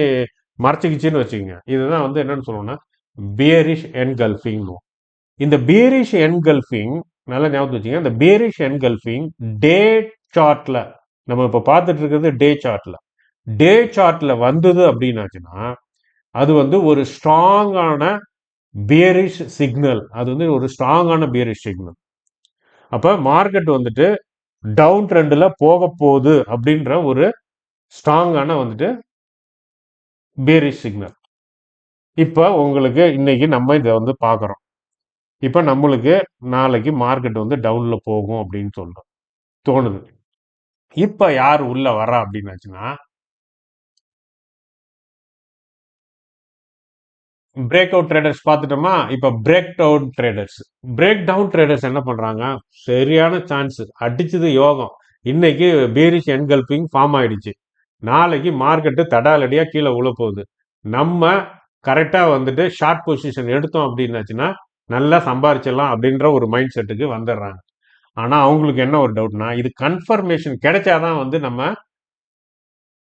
A: மறைச்சிக்கிச்சின்னு வச்சுக்கோங்க. இதுதான் வந்து என்னன்னு சொல்லணும்னா பியரிஷ் என்கல்ஃபிங். இந்த பியரிஷ் என்கல்ஃபிங் நல்லா ஞாபகம் வச்சுங்க. இந்த பியரிஷ் என்கல்ஃபிங் டே சார்ட்ல நம்ம இப்போ பார்த்துட்டு இருக்கிறது டே சார்ட்ல. டே சார்ட்ல வந்தது அப்படின்னாச்சுன்னா அது வந்து ஒரு ஸ்ட்ராங்கான பியரிஷ் சிக்னல். அது வந்து ஒரு ஸ்ட்ராங்கான பியரிஷ் சிக்னல். அப்ப மார்க்கெட் வந்துட்டு டவுன் ட்ரெண்ட்ல போக போகுது அப்படின்ற ஒரு ஸ்ட்ராங்கான வந்துட்டு பியரிஷ் சிக்னல். இப்ப உங்களுக்கு இன்னைக்கு நம்ம இதை வந்து பாக்குறோம். இப்ப நம்மளுக்கு நாளைக்கு மார்க்கெட் வந்து டவுன்ல போகும் அப்படின்னு சொல்றோம் தோணுது. இப்ப யார் உள்ள வரா அப்படின்னாச்சுன்னா பிரேக் அவுட் ட்ரேடர்ஸ் பார்த்துட்டோமா. இப்ப break down traders, break down traders என்ன பண்றாங்க? சரியான சான்ஸ் அடிச்சது யோகம். இன்னைக்கு பேரிஷ் என்கல்பிங் ஃபார்ம் ஆயிடுச்சு. நாளைக்கு மார்க்கெட்டு தடாலடியா கீழே உள்ள போகுது. நம்ம கரெக்டா வந்துட்டு ஷார்ட் பொசிஷன் எடுத்தோம் அப்படின்னாச்சுன்னா நல்லா சம்பாரிச்சிடலாம் அப்படின்ற ஒரு மைண்ட் செட்டுக்கு வந்துடுறாங்க. ஆனா அவங்களுக்கு என்ன ஒரு டவுட்னா இது கன்ஃபர்மேஷன் கிடைச்சாதான் வந்து நம்ம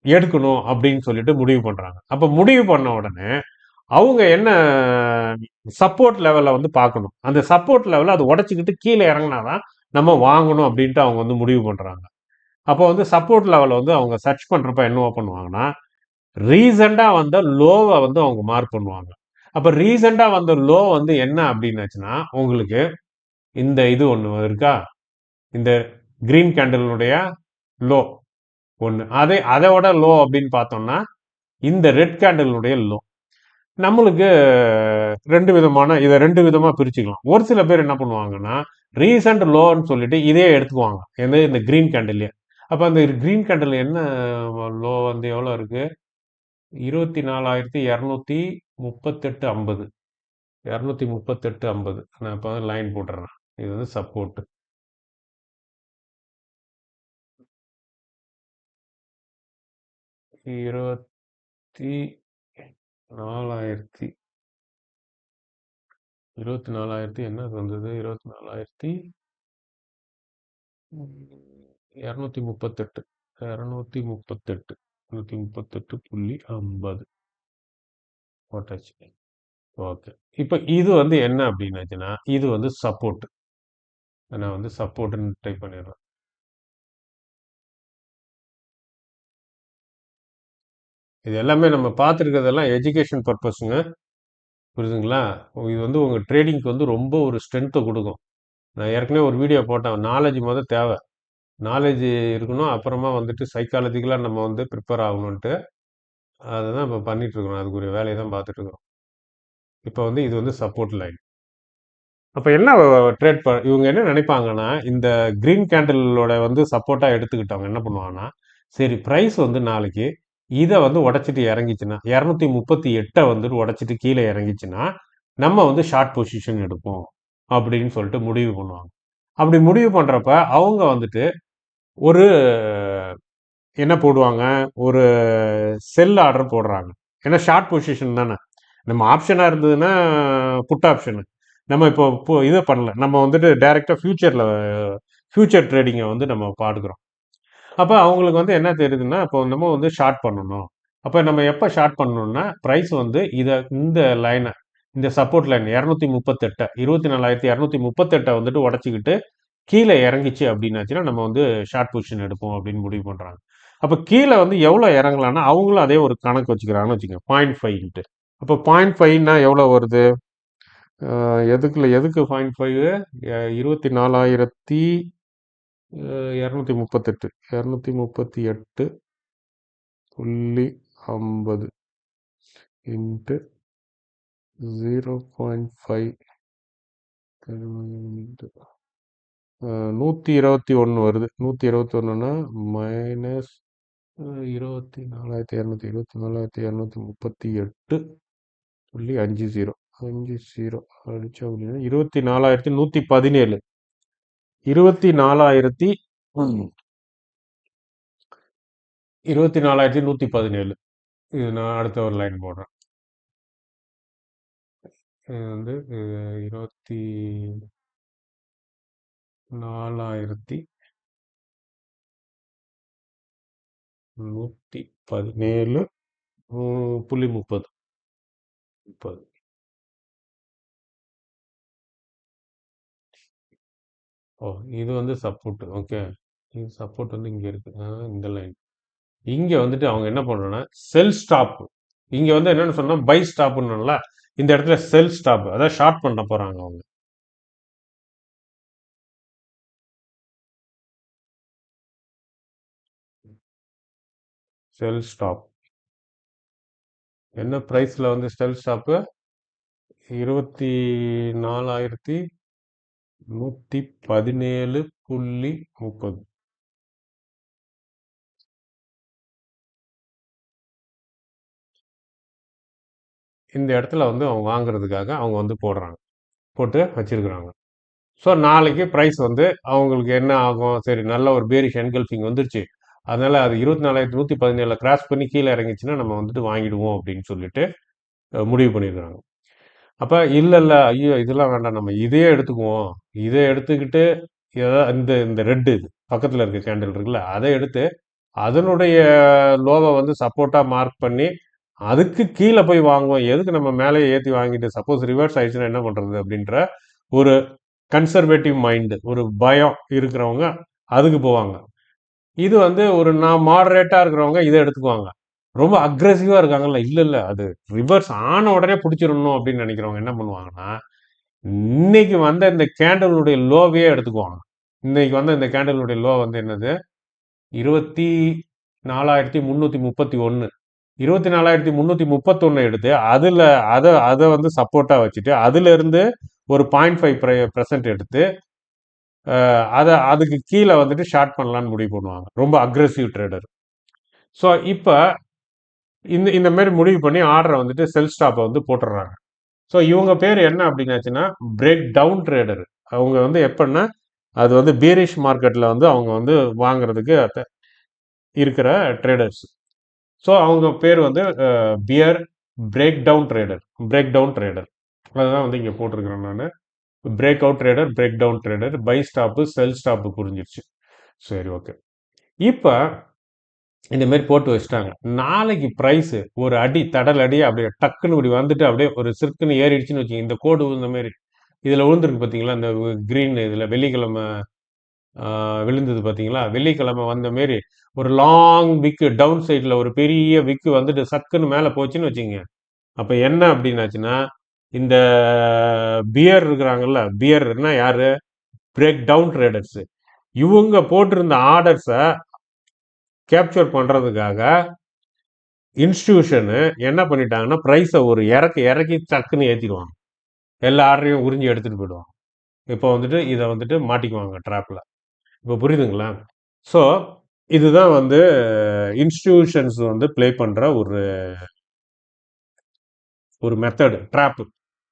A: எடுக்கணும் அப்படின்னு சொல்லிட்டு முடிவு பண்றாங்க. அப்ப முடிவு பண்ண உடனே அவங்க என்ன சப்போர்ட் லெவலில் வந்து பார்க்கணும். அந்த சப்போர்ட் லெவலில் அது உடச்சிக்கிட்டு கீழே இறங்கினாதான் நம்ம வாங்கணும் அப்படின்ட்டு அவங்க வந்து முடிவு பண்ணுறாங்க. அப்போ வந்து சப்போர்ட் லெவலை வந்து அவங்க சர்ச் பண்ணுறப்ப என்னவோ பண்ணுவாங்கன்னா ரீசெண்டாக வந்த லோவை வந்து அவங்க மார்க் பண்ணுவாங்க. அப்போ ரீசெண்டாக வந்த லோ வந்து என்ன அப்படின்னாச்சுன்னா உங்களுக்கு இந்த இது ஒன்று இருக்கா, இந்த கிரீன் கேண்டலினுடைய லோ ஒன்று, அதோட லோ அப்படின்னு பார்த்தோம்னா இந்த ரெட் கேண்டலினுடைய லோ. நம்மளுக்கு ரெண்டு விதமான இதை ரெண்டு விதமா பிரிச்சுக்கலாம். ஒரு சில பேர் என்ன பண்ணுவாங்கன்னா ரீசன்ட் லோன்னு சொல்லிட்டு இதே எடுத்துக்குவாங்க, இந்த கிரீன் கேண்டில். அப்ப அந்த கிரீன் கேண்டில் என்ன லோ வந்து எவ்வளவு இருக்கு? 24,238.50. 238.50. நான் இப்போ லைன் போட்டுறேன். இது வந்து சப்போர்ட். 24,000 24,000 என்ன வந்தது? 24,238. 238.50 போட்டாச்சு. ஓகே. இப்போ இது வந்து என்ன அப்படின்னாச்சுன்னா இது வந்து சப்போர்ட். நான் வந்து சப்போர்ட்னு டைப் பண்ணிடுறேன். இது எல்லாமே நம்ம பார்த்துருக்கிறதெல்லாம் எஜுகேஷன் பர்பஸுங்க, புரியுதுங்களா? இது வந்து உங்கள் ட்ரேடிங்க்கு வந்து ரொம்ப ஒரு ஸ்ட்ரென்த்தை கொடுக்கும். நான் ஏற்கனவே ஒரு வீடியோ போட்டேன், நாலேஜ் முதல் தேவை. நாலேஜ் இருக்கணும், அப்புறமா வந்துட்டு சைக்காலஜிக்கலாக நம்ம வந்து ப்ரிப்பேர் ஆகணுன்ட்டு அதுதான் இப்போ பண்ணிட்டு இருக்கிறோம். அதுக்குரிய வேலையை தான் பார்த்துட்டு இருக்கிறோம். இப்போ வந்து இது வந்து சப்போர்ட் லைன். அப்போ என்ன இவங்க என்ன நினைப்பாங்கன்னா இந்த கிரீன் கேண்டிலோட வந்து சப்போர்ட்டாக எடுத்துக்கிட்டவங்க என்ன பண்ணுவாங்கன்னா சரி ப்ரைஸ் வந்து நாளைக்கு இதை வந்து உடைச்சிட்டு இறங்கிச்சுன்னா 238 வந்துட்டு உடைச்சிட்டு கீழே இறங்கிச்சுன்னா நம்ம வந்து ஷார்ட் பொசிஷன் எடுப்போம் அப்படின்னு சொல்லிட்டு முடிவு பண்ணுவாங்க. அப்படி முடிவு பண்றப்ப அவங்க வந்துட்டு ஒரு என்ன போடுவாங்க, ஒரு செல் ஆர்டர் போடுறாங்க. ஏன்னா ஷார்ட் பொசிஷன் தானே. நம்ம ஆப்ஷனாக இருந்ததுன்னா புட் ஆப்ஷனு நம்ம இப்போ இதை பண்ணல, நம்ம வந்துட்டு டைரெக்டாக ஃபியூச்சர் ட்ரேடிங்கை வந்து நம்ம பார்க்குறோம். அப்போ அவங்களுக்கு வந்து என்ன தெரியுதுன்னா இப்போ நம்ம வந்து ஷார்ட் பண்ணணும். அப்போ நம்ம எப்போ ஷார்ட் பண்ணணும்னா ப்ரைஸ் வந்து இந்த லைனை, இந்த சப்போர்ட் லைன் 238 24,238 வந்துட்டு உடச்சிக்கிட்டு கீழே இறங்கிச்சு அப்படின்னாச்சுன்னா நம்ம வந்து ஷார்ட் பொசிஷன் எடுப்போம் அப்படின்னு முடிவு பண்ணுறாங்க. அப்போ கீழே வந்து எவ்வளோ இறங்கலாம்னா அவங்களும் அதே ஒரு கணக்கு வச்சுக்கிறாங்கன்னு வச்சுக்கோங்க, 0.5. அப்போ 0.5னா எவ்வளோ வருது? எதுக்கு 0.5? 24,238 238.50 இன்ட்டு 0.5 121 வருது. 121னா மைனஸ் 24,238.50 அடிச்சா அப்படின்னா 24,117. 24,117. இது நான் அடுத்த ஒரு லைன் போடுறேன். இது வந்து 24,117 புள்ளி 30 30. ஓ, இது வந்து சப்போர்ட். ஓகே, இது சப்போர்ட் வந்து இங்க இருக்கு. இந்த லைன் இங்க வந்துட்டு அவங்க என்ன பண்றோம்னா செல் ஸ்டாப். இங்க வந்து என்னன்னு சொன்னா பை ஸ்டாப்னுல இந்த இடத்துல செல் ஸ்டாப், அதாவது ஷார்ட் பண்ண போறாங்க அவங்க. செல் ஸ்டாப் என்ன பிரைஸ்ல வந்து செல் ஸ்டாப் 24,117.30. இந்த இடத்துல வந்து அவங்க வாங்குறதுக்காக அவங்க வந்து போடுறாங்க, போட்டு வச்சிருக்கிறாங்க. ஸோ நாளைக்கு ப்ரைஸ் வந்து அவங்களுக்கு என்ன ஆகும், சரி நல்ல ஒரு பேரிஷ் என்கல்ஃபிங் வந்துருச்சு, அதனால அது 24,117 கிராஸ் பண்ணி கீழே இறங்கிச்சுன்னா நம்ம வந்துட்டு வாங்கிடுவோம் அப்படின்னு சொல்லிட்டு முடிவு பண்ணியிருக்கிறாங்க. அப்ப இல்ல இல்ல, ஐயோ இதெல்லாம் வேண்டாம், நம்ம இதே எடுத்துக்குவோம், இதை எடுத்துக்கிட்டு இந்த இந்த ரெட் இது பக்கத்துல இருக்க கேண்டில் இருக்குல்ல, அதை எடுத்து அதனுடைய லோவை வந்து சப்போர்ட்டா மார்க் பண்ணி அதுக்கு கீழே போய் வாங்குவோம், எதுக்கு நம்ம மேலே ஏற்றி வாங்கிட்டு சப்போஸ் ரிவர்ஸ் ஆயிடுச்சுன்னா என்ன பண்றது அப்படின்ற ஒரு கன்சர்வேட்டிவ் மைண்டு, ஒரு பயம் இருக்கிறவங்க அதுக்கு போவாங்க. இது வந்து ஒரு நான் மாடரேட்டா இருக்கிறவங்க இதை எடுத்துக்குவாங்க. ரொம்ப அக்ரெசிவா இருக்காங்கல்ல, இல்ல இல்ல அது ரிவர்ஸ் ஆன உடனே பிடிச்சிடணும் அப்படின்னு நினைக்கிறவங்க என்ன பண்ணுவாங்கன்னா இன்னைக்கு வந்த இந்த கேண்டலுடைய லோவையே எடுத்துக்குவாங்க. இன்னைக்கு வந்த இந்த கேண்டலுடைய லோ வந்து என்னது, 24,331. 24,331 எடுத்து அதுல அதை அதை வந்து சப்போர்ட்டா வச்சுட்டு அதுல இருந்து ஒரு 0.5% எடுத்து அதை அதுக்கு கீழே வந்துட்டு ஷார்ட் பண்ணலான்னு முடிவு பண்ணுவாங்க, ரொம்ப அக்ரெசிவ் ட்ரேடர். ஸோ இப்போ இந்த இந்த மாதிரி முடிவு பண்ணி ஆர்டரை வந்துட்டு செல் ஸ்டாப்பை வந்து போட்டுடுறாங்க. ஸோ இவங்க பேர் என்ன அப்படின்னாச்சுன்னா பிரேக் டவுன் ட்ரேடர். அவங்க வந்து எப்படின்னா அது வந்து பீரிஷ் மார்க்கெட்டில் வந்து அவங்க வந்து வாங்குறதுக்கு இருக்கிற ட்ரேடர்ஸ். ஸோ அவங்க பேர் வந்து bear break down trader, break down trader. அதுதான் வந்து இங்கே போட்டிருக்கிறேன் நான். Break out trader, break down trader, buy stop, sell stop புரிஞ்சிருச்சு. சரி, ஓகே. இப்போ இந்த மாதிரி போட்டு வச்சுட்டாங்க. நாளைக்கு ப்ரைஸ் ஒரு அடி தடல் அடி அப்படியே டக்குன்னு இப்படி வந்துட்டு அப்படியே ஒரு சிற்குன்னு ஏறிடுச்சுன்னு வச்சுக்கோங்க, இந்த கோடு இந்த மாதிரி இதில் விழுந்துருக்கு பார்த்தீங்களா, இந்த க்ரீன் இதில் வெள்ளிக்கிழமை விழுந்தது பார்த்தீங்களா, வெள்ளிக்கிழமை வந்த மாரி ஒரு லாங் விக்கு டவுன் சைடில் ஒரு பெரிய விக்கு வந்துட்டு சக்குன்னு மேலே போச்சுன்னு வச்சுங்க. அப்போ என்ன அப்படின்னாச்சுன்னா இந்த பியர் இருக்கிறாங்கல்ல, பியர்னா யாரு, பிரேக் டவுன் ட்ரேடர்ஸ். இவங்க போட்டிருந்த ஆர்டர்ஸை கேப்சர் பண்றதுக்காக இன்ஸ்டிடியூஷனு என்ன பண்ணிட்டாங்கன்னா ப்ரைஸை ஒரு இறக்கி இறக்கி டக்குன்னு ஏற்றிடுவாங்க, எல்லா ஆர்டரையும் உறிஞ்சி எடுத்துட்டு போயிடுவாங்க. இப்போ வந்துட்டு இதை வந்துட்டு மாட்டிக்குவாங்க ட்ராப்ல. இப்போ புரியுதுங்களா? ஸோ இதுதான் வந்து இன்ஸ்டிடியூஷன்ஸ் வந்து ப்ளே பண்ற ஒரு ஒரு மெத்தடு ட்ராப்பு.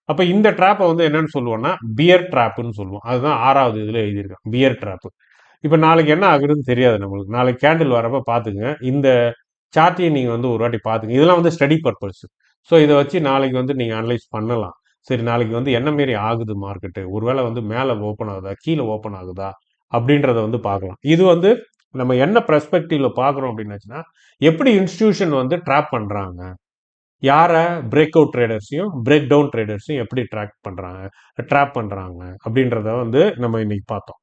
A: அப்போ இந்த ட்ராப்பை வந்து என்னன்னு சொல்லுவோம்னா பியர் ட்ராப்புன்னு சொல்லுவோம். அதுதான் 6வது இதில் எழுதியிருக்கேன், பியர் ட்ராப்பு. இப்போ நாளைக்கு என்ன ஆகுதுன்னு தெரியாது நம்மளுக்கு. நாளைக்கு கேண்டில் வரப்ப பார்த்துங்க, இந்த சார்ட்டையும் நீங்கள் வந்து ஒரு வாட்டி பார்த்துங்க. இதெல்லாம் வந்து ஸ்டடி பர்பஸ். ஸோ இதை வச்சு நாளைக்கு வந்து நீங்கள் அனலைஸ் பண்ணலாம். சரி, நாளைக்கு வந்து என்ன மாரி ஆகுது மார்க்கெட்டு, ஒருவேளை வந்து மேலே ஓப்பன் ஆகுதா கீழே ஓப்பன் ஆகுதா அப்படின்றத வந்து பார்க்கலாம். இது வந்து நம்ம என்ன பெர்ஸ்பெக்டிவ்ல பார்க்குறோம் அப்படின்னாச்சுன்னா எப்படி இன்ஸ்டிடியூஷன் வந்து ட்ராப் பண்ணுறாங்க, யாரை, பிரேக் அவுட் ட்ரேடர்ஸையும் பிரேக் டவுன் ட்ரேடர்ஸையும் எப்படி ட்ராப் பண்ணுறாங்க அப்படின்றத வந்து நம்ம இன்னைக்கு பார்த்தோம்.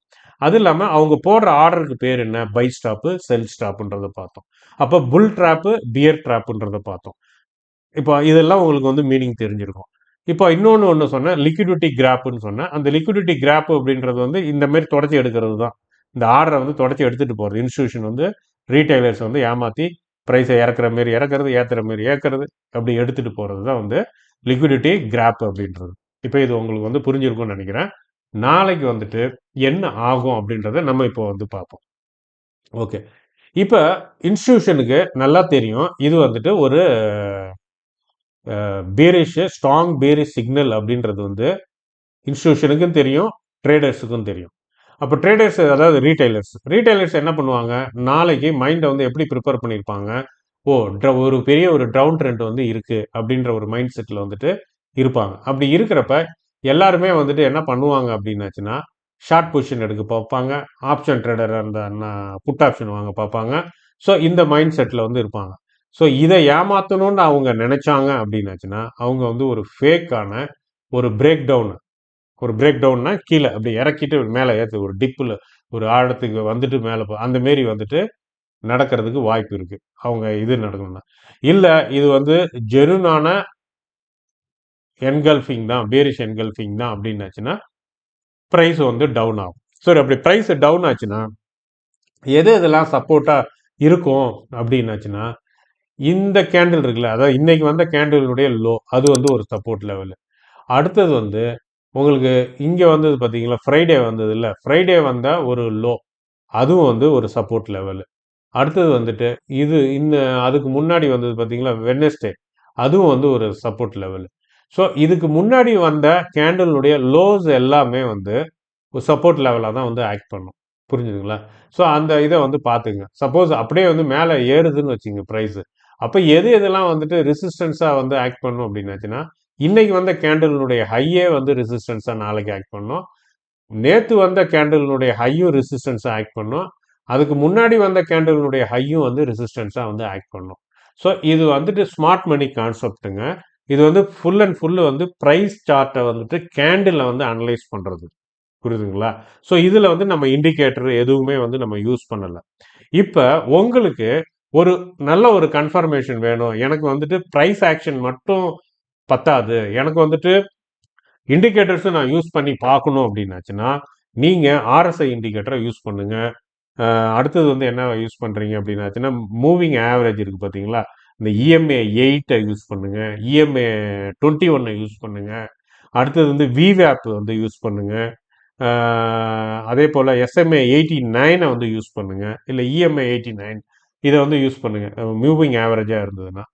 A: அது இல்லாமல் அவங்க போடுற ஆர்டருக்கு பேர் என்ன, பை ஸ்டாப்பு, செல் ஸ்டாப்புன்றதை பார்த்தோம். அப்போ புல் ட்ராப்பு, பியர் ட்ராப்புன்றதை பார்த்தோம். இப்போ இதெல்லாம் உங்களுக்கு வந்து மீனிங் தெரிஞ்சிருக்கும். இப்போ இன்னொன்று சொன்னேன், லிக்விடிட்டி கிராப்னு சொன்னேன். அந்த லிக்விடிட்டி கிராப் அப்படின்றது வந்து இந்த மாதிரி தொடச்சி எடுக்கிறது தான். இந்த ஆர்டரை வந்து தொடச்சி எடுத்துட்டு போகிறது. இன்ஸ்டியூஷன் வந்து ரீட்டைலர்ஸ் வந்து ஏமாற்றி ப்ரைஸை இறக்குற மாரி இறக்குறது, ஏற்றுற மாரி ஏற்கிறது, அப்படி எடுத்துட்டு போகிறது தான் வந்து லிக்விடிட்டி கிராப் அப்படின்றது. இப்போ இது உங்களுக்கு வந்து புரிஞ்சிருக்கும்னு நினைக்கிறேன். நாளைக்கு வந்துட்டு என்ன ஆகும் அப்படின்றத நம்ம இப்போ வந்து பார்ப்போம். ஓகே, இப்போ இன்ஸ்டிடியூஷனுக்கு நல்லா தெரியும் இது வந்துட்டு ஒரு பேரிஷ், ஸ்ட்ராங் பேரிஷ் சிக்னல் அப்படின்றது வந்து இன்ஸ்டிடியூஷனுக்கும் தெரியும், ட்ரேடர்ஸுக்கும் தெரியும். அப்போ ட்ரேடர்ஸ், அதாவது ரீட்டைலர்ஸ் என்ன பண்ணுவாங்க, நாளைக்கு மைண்டை வந்து எப்படி ப்ரிப்பேர் பண்ணியிருப்பாங்க, ஓ ஒரு பெரிய ஒரு டவுன் ட்ரெண்ட் வந்து இருக்கு அப்படின்ற ஒரு மைண்ட் செட்டில் வந்துட்டு இருப்பாங்க. அப்படி இருக்கிறப்ப எல்லாருமே வந்துட்டு என்ன பண்ணுவாங்க அப்படின்னாச்சுன்னா, ஷார்ட் பொசிஷன் எடுக்க பார்ப்பாங்க. ஆப்ஷன் ட்ரேடரா இருந்தாருன்னா புட் ஆப்ஷன் வாங்க பார்ப்பாங்க. ஸோ இந்த மைண்ட் செட்ல வந்து இருப்பாங்க. ஸோ இத ஏமாத்தணும்னு அவங்க நினைச்சாங்க அப்படின்னாச்சுன்னா, அவங்க வந்து ஒரு ஃபேக்கான ஒரு பிரேக் டவுன் ஒரு பிரேக் டவுன்னா கீழ அப்படி இறக்கிட்டு மேல ஏத்து ஒரு டிப்ல ஒரு ஆழத்துக்கு வந்துட்டு மேல அந்த மாரி வந்துட்டு நடக்கிறதுக்கு வாய்ப்பு இருக்கு. அவங்க இது நடக்கணும்னா. இல்ல இது வந்து ஜெனூனான என்கல்ஃபிங் தான், பேரிஷ் என்கல்ஃபிங் தான் அப்படின்னாச்சுன்னா, பிரைஸ் வந்து டவுன் ஆகும். சரி அப்படி பிரைஸ் டவுன் ஆச்சுன்னா, எது எதெல்லாம் சப்போர்ட்டா இருக்கும் அப்படின்னாச்சுன்னா, இந்த கேண்டில் இருக்குல்ல, அதாவது இன்னைக்கு வந்த கேண்டிலுடைய லோ அது வந்து ஒரு சப்போர்ட் லெவல். அடுத்தது வந்து உங்களுக்கு இங்க வந்தது பாத்தீங்களா, ஃப்ரைடே வந்தது இல்ல, ஃப்ரைடே வந்த ஒரு லோ அதுவும் வந்து ஒரு சப்போர்ட் லெவல். அடுத்தது வந்துட்டு இது இந்த அதுக்கு முன்னாடி வந்தது பாத்தீங்களா, வெட்னஸ்டே அதுவும் வந்து ஒரு சப்போர்ட் லெவல். ஸோ இதுக்கு முன்னாடி வந்த கேண்டிலுடைய லோஸ் எல்லாமே வந்து ஒரு சப்போர்ட் லெவலாக தான் வந்து ஆக்ட் பண்ணும். புரிஞ்சுதுங்களா? ஸோ அந்த இதை வந்து பார்த்துங்க. சப்போஸ் அப்படியே வந்து மேலே ஏறுதுன்னு வச்சுங்க ப்ரைஸ். அப்போ எது எதெல்லாம் வந்துட்டு ரெசிஸ்டன்ஸாக வந்து ஆக்ட் பண்ணும் அப்படின்னாச்சுன்னா, இன்னைக்கு வந்த கேண்டிலுடைய ஹையே வந்து ரெசிஸ்டன்ஸாக நாளைக்கு ஆக்ட் பண்ணும். நேத்து வந்த கேண்டிலுடைய ஹையும் ரெசிஸ்டன்ஸாக ஆக்ட் பண்ணும். அதுக்கு முன்னாடி வந்த கேண்டிலுடைய ஹையும் வந்து ரெசிஸ்டன்ஸாக வந்து ஆக்ட் பண்ணும். ஸோ இது வந்துட்டு ஸ்மார்ட் மணி கான்செப்ட்டுங்க. இது வந்து ஃபுல் அண்ட் ஃபுல்லு வந்து ப்ரைஸ் சார்ட்டை வந்துட்டு கேண்டில் வந்து அனலைஸ் பண்ணுறது. புரியுதுங்களா? ஸோ இதில் வந்து நம்ம இண்டிகேட்டர் எதுவுமே வந்து நம்ம யூஸ் பண்ணலை. இப்போ உங்களுக்கு ஒரு நல்ல ஒரு கன்ஃபர்மேஷன் வேணும். எனக்கு வந்துட்டு ப்ரைஸ் ஆக்ஷன் மட்டும் பத்தாது. எனக்கு வந்துட்டு இண்டிகேட்டர்ஸும் நான் யூஸ் பண்ணி பார்க்கணும் அப்படின்னாச்சுன்னா, நீங்கள் ஆர்எஸ்ஐ இண்டிகேட்டரை யூஸ் பண்ணுங்க. அடுத்தது வந்து என்ன யூஸ் பண்ணுறீங்க அப்படின்னாச்சுன்னா, மூவிங் ஆவரேஜ் இருக்குது பார்த்தீங்களா? இந்த இஎம்ஏ 8 யூஸ் பண்ணுங்க. இஎம்ஏ 21 யூஸ் பண்ணுங்க. அடுத்தது வந்து விவேப் வந்து யூஸ் பண்ணுங்க. அதே போல் எஸ்எம்ஏ 89 வந்து யூஸ் பண்ணுங்க. இல்லை இஎம்ஏ 89 இதை வந்து யூஸ் பண்ணுங்க. மூவிங் ஆவரேஜாக இருந்ததுன்னா.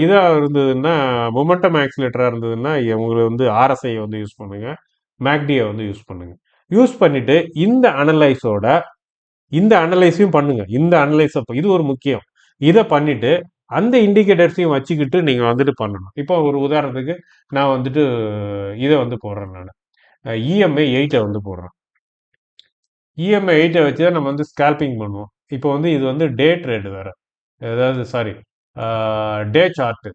A: இதாக இருந்ததுன்னா மொமெண்டம் ஆக்சிலேட்டராக இருந்ததுன்னா உங்களுக்கு வந்து ஆர்எஸ்ஐ வந்து யூஸ் பண்ணுங்க. மேக்டியை வந்து யூஸ் பண்ணுங்க. யூஸ் பண்ணிட்டு இந்த அனலைஸையும் பண்ணுங்க. இந்த அனலைஸ் இது ஒரு முக்கியம். இதை பண்ணிட்டு அந்த இண்டிகேட்டர்ஸையும் வச்சுக்கிட்டு நீங்க வந்துட்டு பண்ணணும். இப்போ ஒரு உதாரணத்துக்கு நான் வந்துட்டு இதை வந்து போடுறேன் நான். இஎம்ஐ 8 வந்து போடுறேன். இஎம்ஐ 8 வச்சு தான் நம்ம வந்து ஸ்கேல்பிங் பண்ணுவோம். இப்போ வந்து இது வந்து டே ட்ரேடு வேற. அதாவது சாரி டே சார்ட்டு.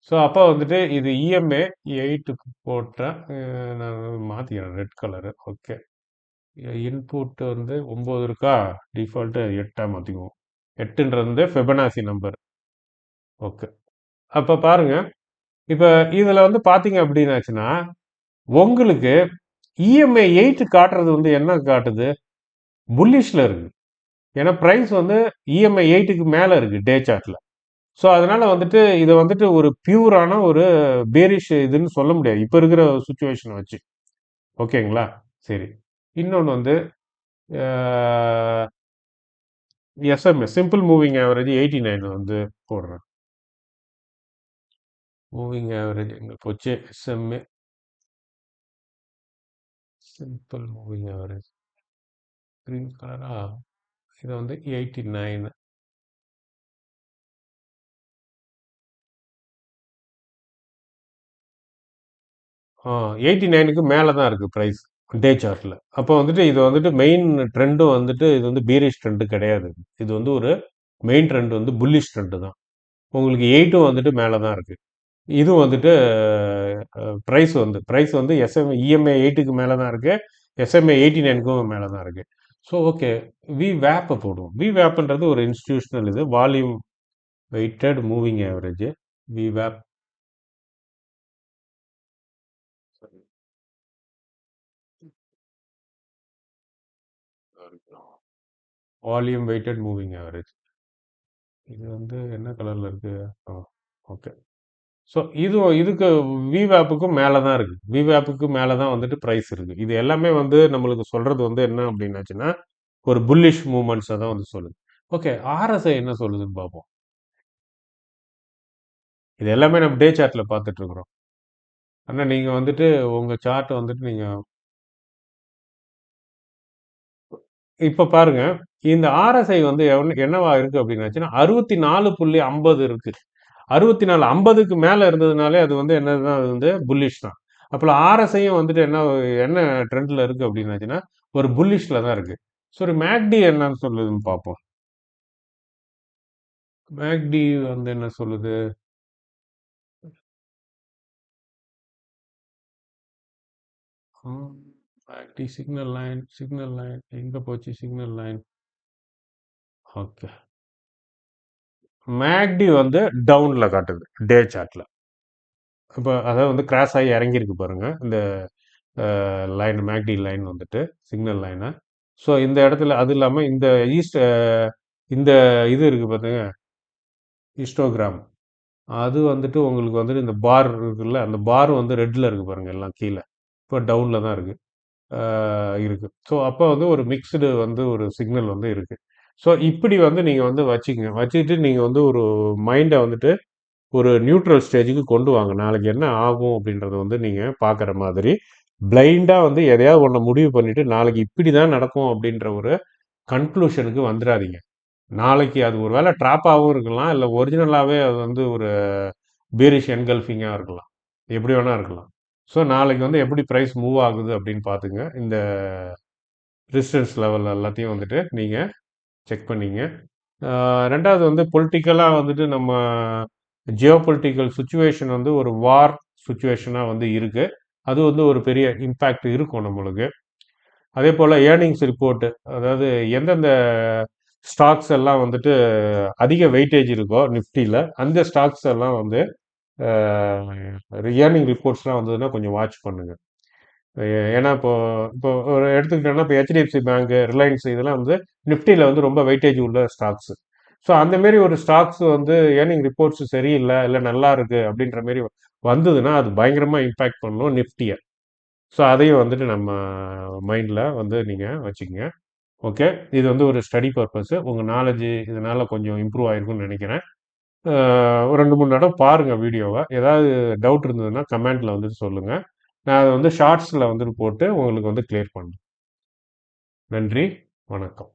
A: ஸோ அப்போ வந்துட்டு இது இஎம்ஏ 8க்கு போட்டேன். நான் மாற்றிக்கிறேன் ரெட் கலரு. ஓகே. இன்புட் வந்து 9 இருக்கா, டிஃபால்ட்டு 8 மாற்றிக்குவோம். 8ன்றது வந்து ஃபெபனாசி நம்பர். ஓகே. அப்போ பாருங்க, இப்போ இதில் வந்து பார்த்தீங்க அப்படின்னாச்சுன்னா, உங்களுக்கு இஎம்ஐ 8 காட்டுறது வந்து என்ன காட்டுது? புல்லிஷ்ல இருக்கு. ஏன்னா ப்ரைஸ் வந்து இஎம்ஐ 8க்கு மேலே இருக்கு டே சார்ட்ல. ஸோ அதனால வந்துட்டு இதை வந்துட்டு ஒரு பியூரான ஒரு பேரிஷ் இதுன்னு சொல்ல முடியாது இப்போ இருக்கிற சுச்சுவேஷனை வச்சு. ஓகேங்களா? சரி. இன்னொன்று வந்து எஸ்எம்எஸ் சிம்பிள் மூவிங் ஆவரேஜ் 89 வந்து போடுறேன். மூவிங் ஆவரேஜ் எங்கே போச்சு? SMA simple moving average green கலரா? இது வந்து 89. 89க்கு மேலே தான் இருக்குது ப்ரைஸ் டே சார்ட்டில். அப்போ வந்துட்டு இது வந்துட்டு மெயின் ட்ரெண்டும் வந்துட்டு இது வந்து பீரிஷ் ட்ரெண்டு கிடையாது. இது வந்து ஒரு மெயின் ட்ரெண்ட் வந்து புல்லிஷ் ட்ரெண்டு தான். உங்களுக்கு 8ம் வந்துட்டு மேலே தான் இருக்குது. இதுவும் வந்துட்டு ப்ரைஸ் வந்து இஎம்ஐ 8க்கு மேலே தான் இருக்குது. எஸ்எம்ஏ 89க்கும் மேலே தான் இருக்குது. ஸோ ஓகே, வி வேப்பை போடுவோம். வி வேப்ன்றது ஒரு இன்ஸ்டிடியூஷனல் இது வால்யூம் வெயிட்டட் மூவிங் ஆவரேஜ். வி வேப் வால்யூம் வெயிட்டட் மூவிங் ஆவரேஜ். இது வந்து என்ன கலரில் இருக்குது? ஓகே. ஸோ இதுக்கு விவேப்புக்கும் மேலே தான் இருக்குது. விவேப்புக்கு மேலே தான் வந்துட்டு ப்ரைஸ் இருக்குது. இது எல்லாமே வந்து நம்மளுக்கு சொல்கிறது வந்து என்ன அப்படின்னாச்சுன்னா, ஒரு புல்லிஷ் மூமெண்ட்ஸை தான் வந்து சொல்லுது. ஓகே, ஆர்எஸ்ஐ என்ன சொல்லுதுன்னு பார்ப்போம். இது எல்லாமே நம்ம டே சார்ட்டில் பார்த்துட்டு இருக்கிறோம். ஆனால் நீங்கள் வந்துட்டு உங்கள் சார்ட்டை வந்துட்டு நீங்கள் இப்போ பாருங்க, இந்த ஆர்எஸ்ஐ வந்து என்னவா இருக்குது அப்படின்னாச்சுன்னா 64.50 இருக்குது. 64 50க்கு மேல இருந்ததுனாலே அது வந்து என்னதுதான், அது வந்து புல்லிஷ் தான். அப்போ ஆர்எஸ்ஐயும் வந்துட்டு என்ன என்ன ட்ரெண்ட்ல இருக்கு அப்படின்னாச்சுன்னா ஒரு புல்லிஷ்ல தான் இருக்கு. சரி, மேக்டி என்னன்னு சொல்லுதுன்னு பார்ப்போம். மேக்டி வந்து என்ன சொல்லுது? மேக்டி சிக்னல் லைன் எங்க போச்சு? Signal line. ஓகே. மேக்டி வந்து டவுன்ல காட்டுது டே சார்ட்ல. இப்போ அதாவது வந்து கிராஸ் ஆகி இறங்கியிருக்கு பாருங்க இந்த லைன், மேக்டி லைன் வந்துட்டு சிக்னல் லைனு. ஸோ இந்த இடத்துல அது இல்லாமல் இந்த ஈஸ்ட் இந்த இது இருக்கு பாருங்க, ஹிஸ்டோகிராம். அது வந்துட்டு உங்களுக்கு வந்துட்டு இந்த பார் இருக்குல்ல, அந்த பார் வந்து ரெட்டில் இருக்கு பாருங்க எல்லாம் கீழே. இப்போ டவுனில் தான் இருக்கு. இருக்கு. ஸோ அப்போ வந்து ஒரு மிக்ஸ்டு வந்து ஒரு சிக்னல் வந்து இருக்கு. ஸோ இப்படி வந்து நீங்கள் வந்து வச்சுக்கங்க. வச்சுக்கிட்டு நீங்கள் வந்து ஒரு மைண்டை வந்துட்டு ஒரு நியூட்ரல் ஸ்டேஜுக்கு கொண்டு வாங்க. நாளைக்கு என்ன ஆகும் அப்படின்றத வந்து நீங்கள் பார்க்குற மாதிரி பிளைண்டாக வந்து எதையாவது ஒன்றை முடிவு பண்ணிட்டு நாளைக்கு இப்படி தான் நடக்கும் அப்படின்ற ஒரு கன்க்ளூஷனுக்கு வந்துடாதீங்க. நாளைக்கு அது ஒரு வேளை ட்ராப்பாகவும் இருக்கலாம், இல்லை ஒரிஜினலாகவே அது வந்து ஒரு பீரிஷ் என்கல்ஃபிங்காக இருக்கலாம். எப்படி வேணா இருக்கலாம். ஸோ நாளைக்கு வந்து எப்படி ப்ரைஸ் மூவ் ஆகுது அப்படின்னு பார்த்துங்க. இந்த ரெசிஸ்டன்ஸ் லெவல் எல்லாத்தையும் வந்துட்டு நீங்கள் செக் பண்ணிங்க. ரெண்டாவது வந்து பொலிட்டிக்கலாக வந்துட்டு நம்ம ஜியோ பொலிட்டிக்கல் சுச்சுவேஷன் வந்து ஒரு வார் சுச்சுவேஷனாக வந்து இருக்குது. அது வந்து ஒரு பெரிய இம்பேக்ட் இருக்கும் நம்மளுக்கு. அதே போல் ஏர்னிங்ஸ் ரிப்போர்ட்டு, அதாவது எந்தெந்த ஸ்டாக்ஸ் எல்லாம் வந்துட்டு அதிக வெயிட்டேஜ் இருக்கோ நிஃப்டியில், அந்த ஸ்டாக்ஸ் எல்லாம் வந்து ஏர்னிங் ரிப்போர்ட்ஸ்லாம் வந்ததுன்னா கொஞ்சம் வாட்ச் பண்ணுங்கள். ஏன்னா இப்போ இப்போ ஒரு எடுத்துக்கிட்டோம்னா இப்போ ஹெச்டிஎஃப்சி பேங்க், ரிலையன்ஸ் இதெல்லாம் வந்து நிஃப்டியில் வந்து ரொம்ப வெயிட்டேஜ் உள்ள ஸ்டாக்ஸ். ஸோ அந்த மாரி ஒரு ஸ்டாக்ஸ் வந்து ஏர்னிங் ரிப்போர்ட்ஸ் சரியில்லை, இல்லை நல்லா இருக்கு அப்படின்ற மாரி வந்ததுன்னா அது பயங்கரமாக இம்பேக்ட் பண்ணும் நிஃப்டியை. ஸோ அதையும் வந்துட்டு நம்ம மைண்டில் வந்து நீங்கள் வச்சுக்கோங்க. ஓகே, இது வந்து ஒரு ஸ்டடி பர்பஸ். உங்கள் நாலேஜ் இதனால் கொஞ்சம் இம்ப்ரூவ் ஆயிருக்கும்னு நினைக்கிறேன். ஒரு 2-3 தடவை பாருங்கள் வீடியோவை. ஏதாவது டவுட் இருந்ததுன்னா கமெண்ட்டில் வந்துட்டு சொல்லுங்கள். நான் அதை வந்து ஷார்ட்ஸில் வந்துட்டு போட்டு உங்களுக்கு வந்து கிளியர் பண்ணுறேன். நன்றி, வணக்கம்.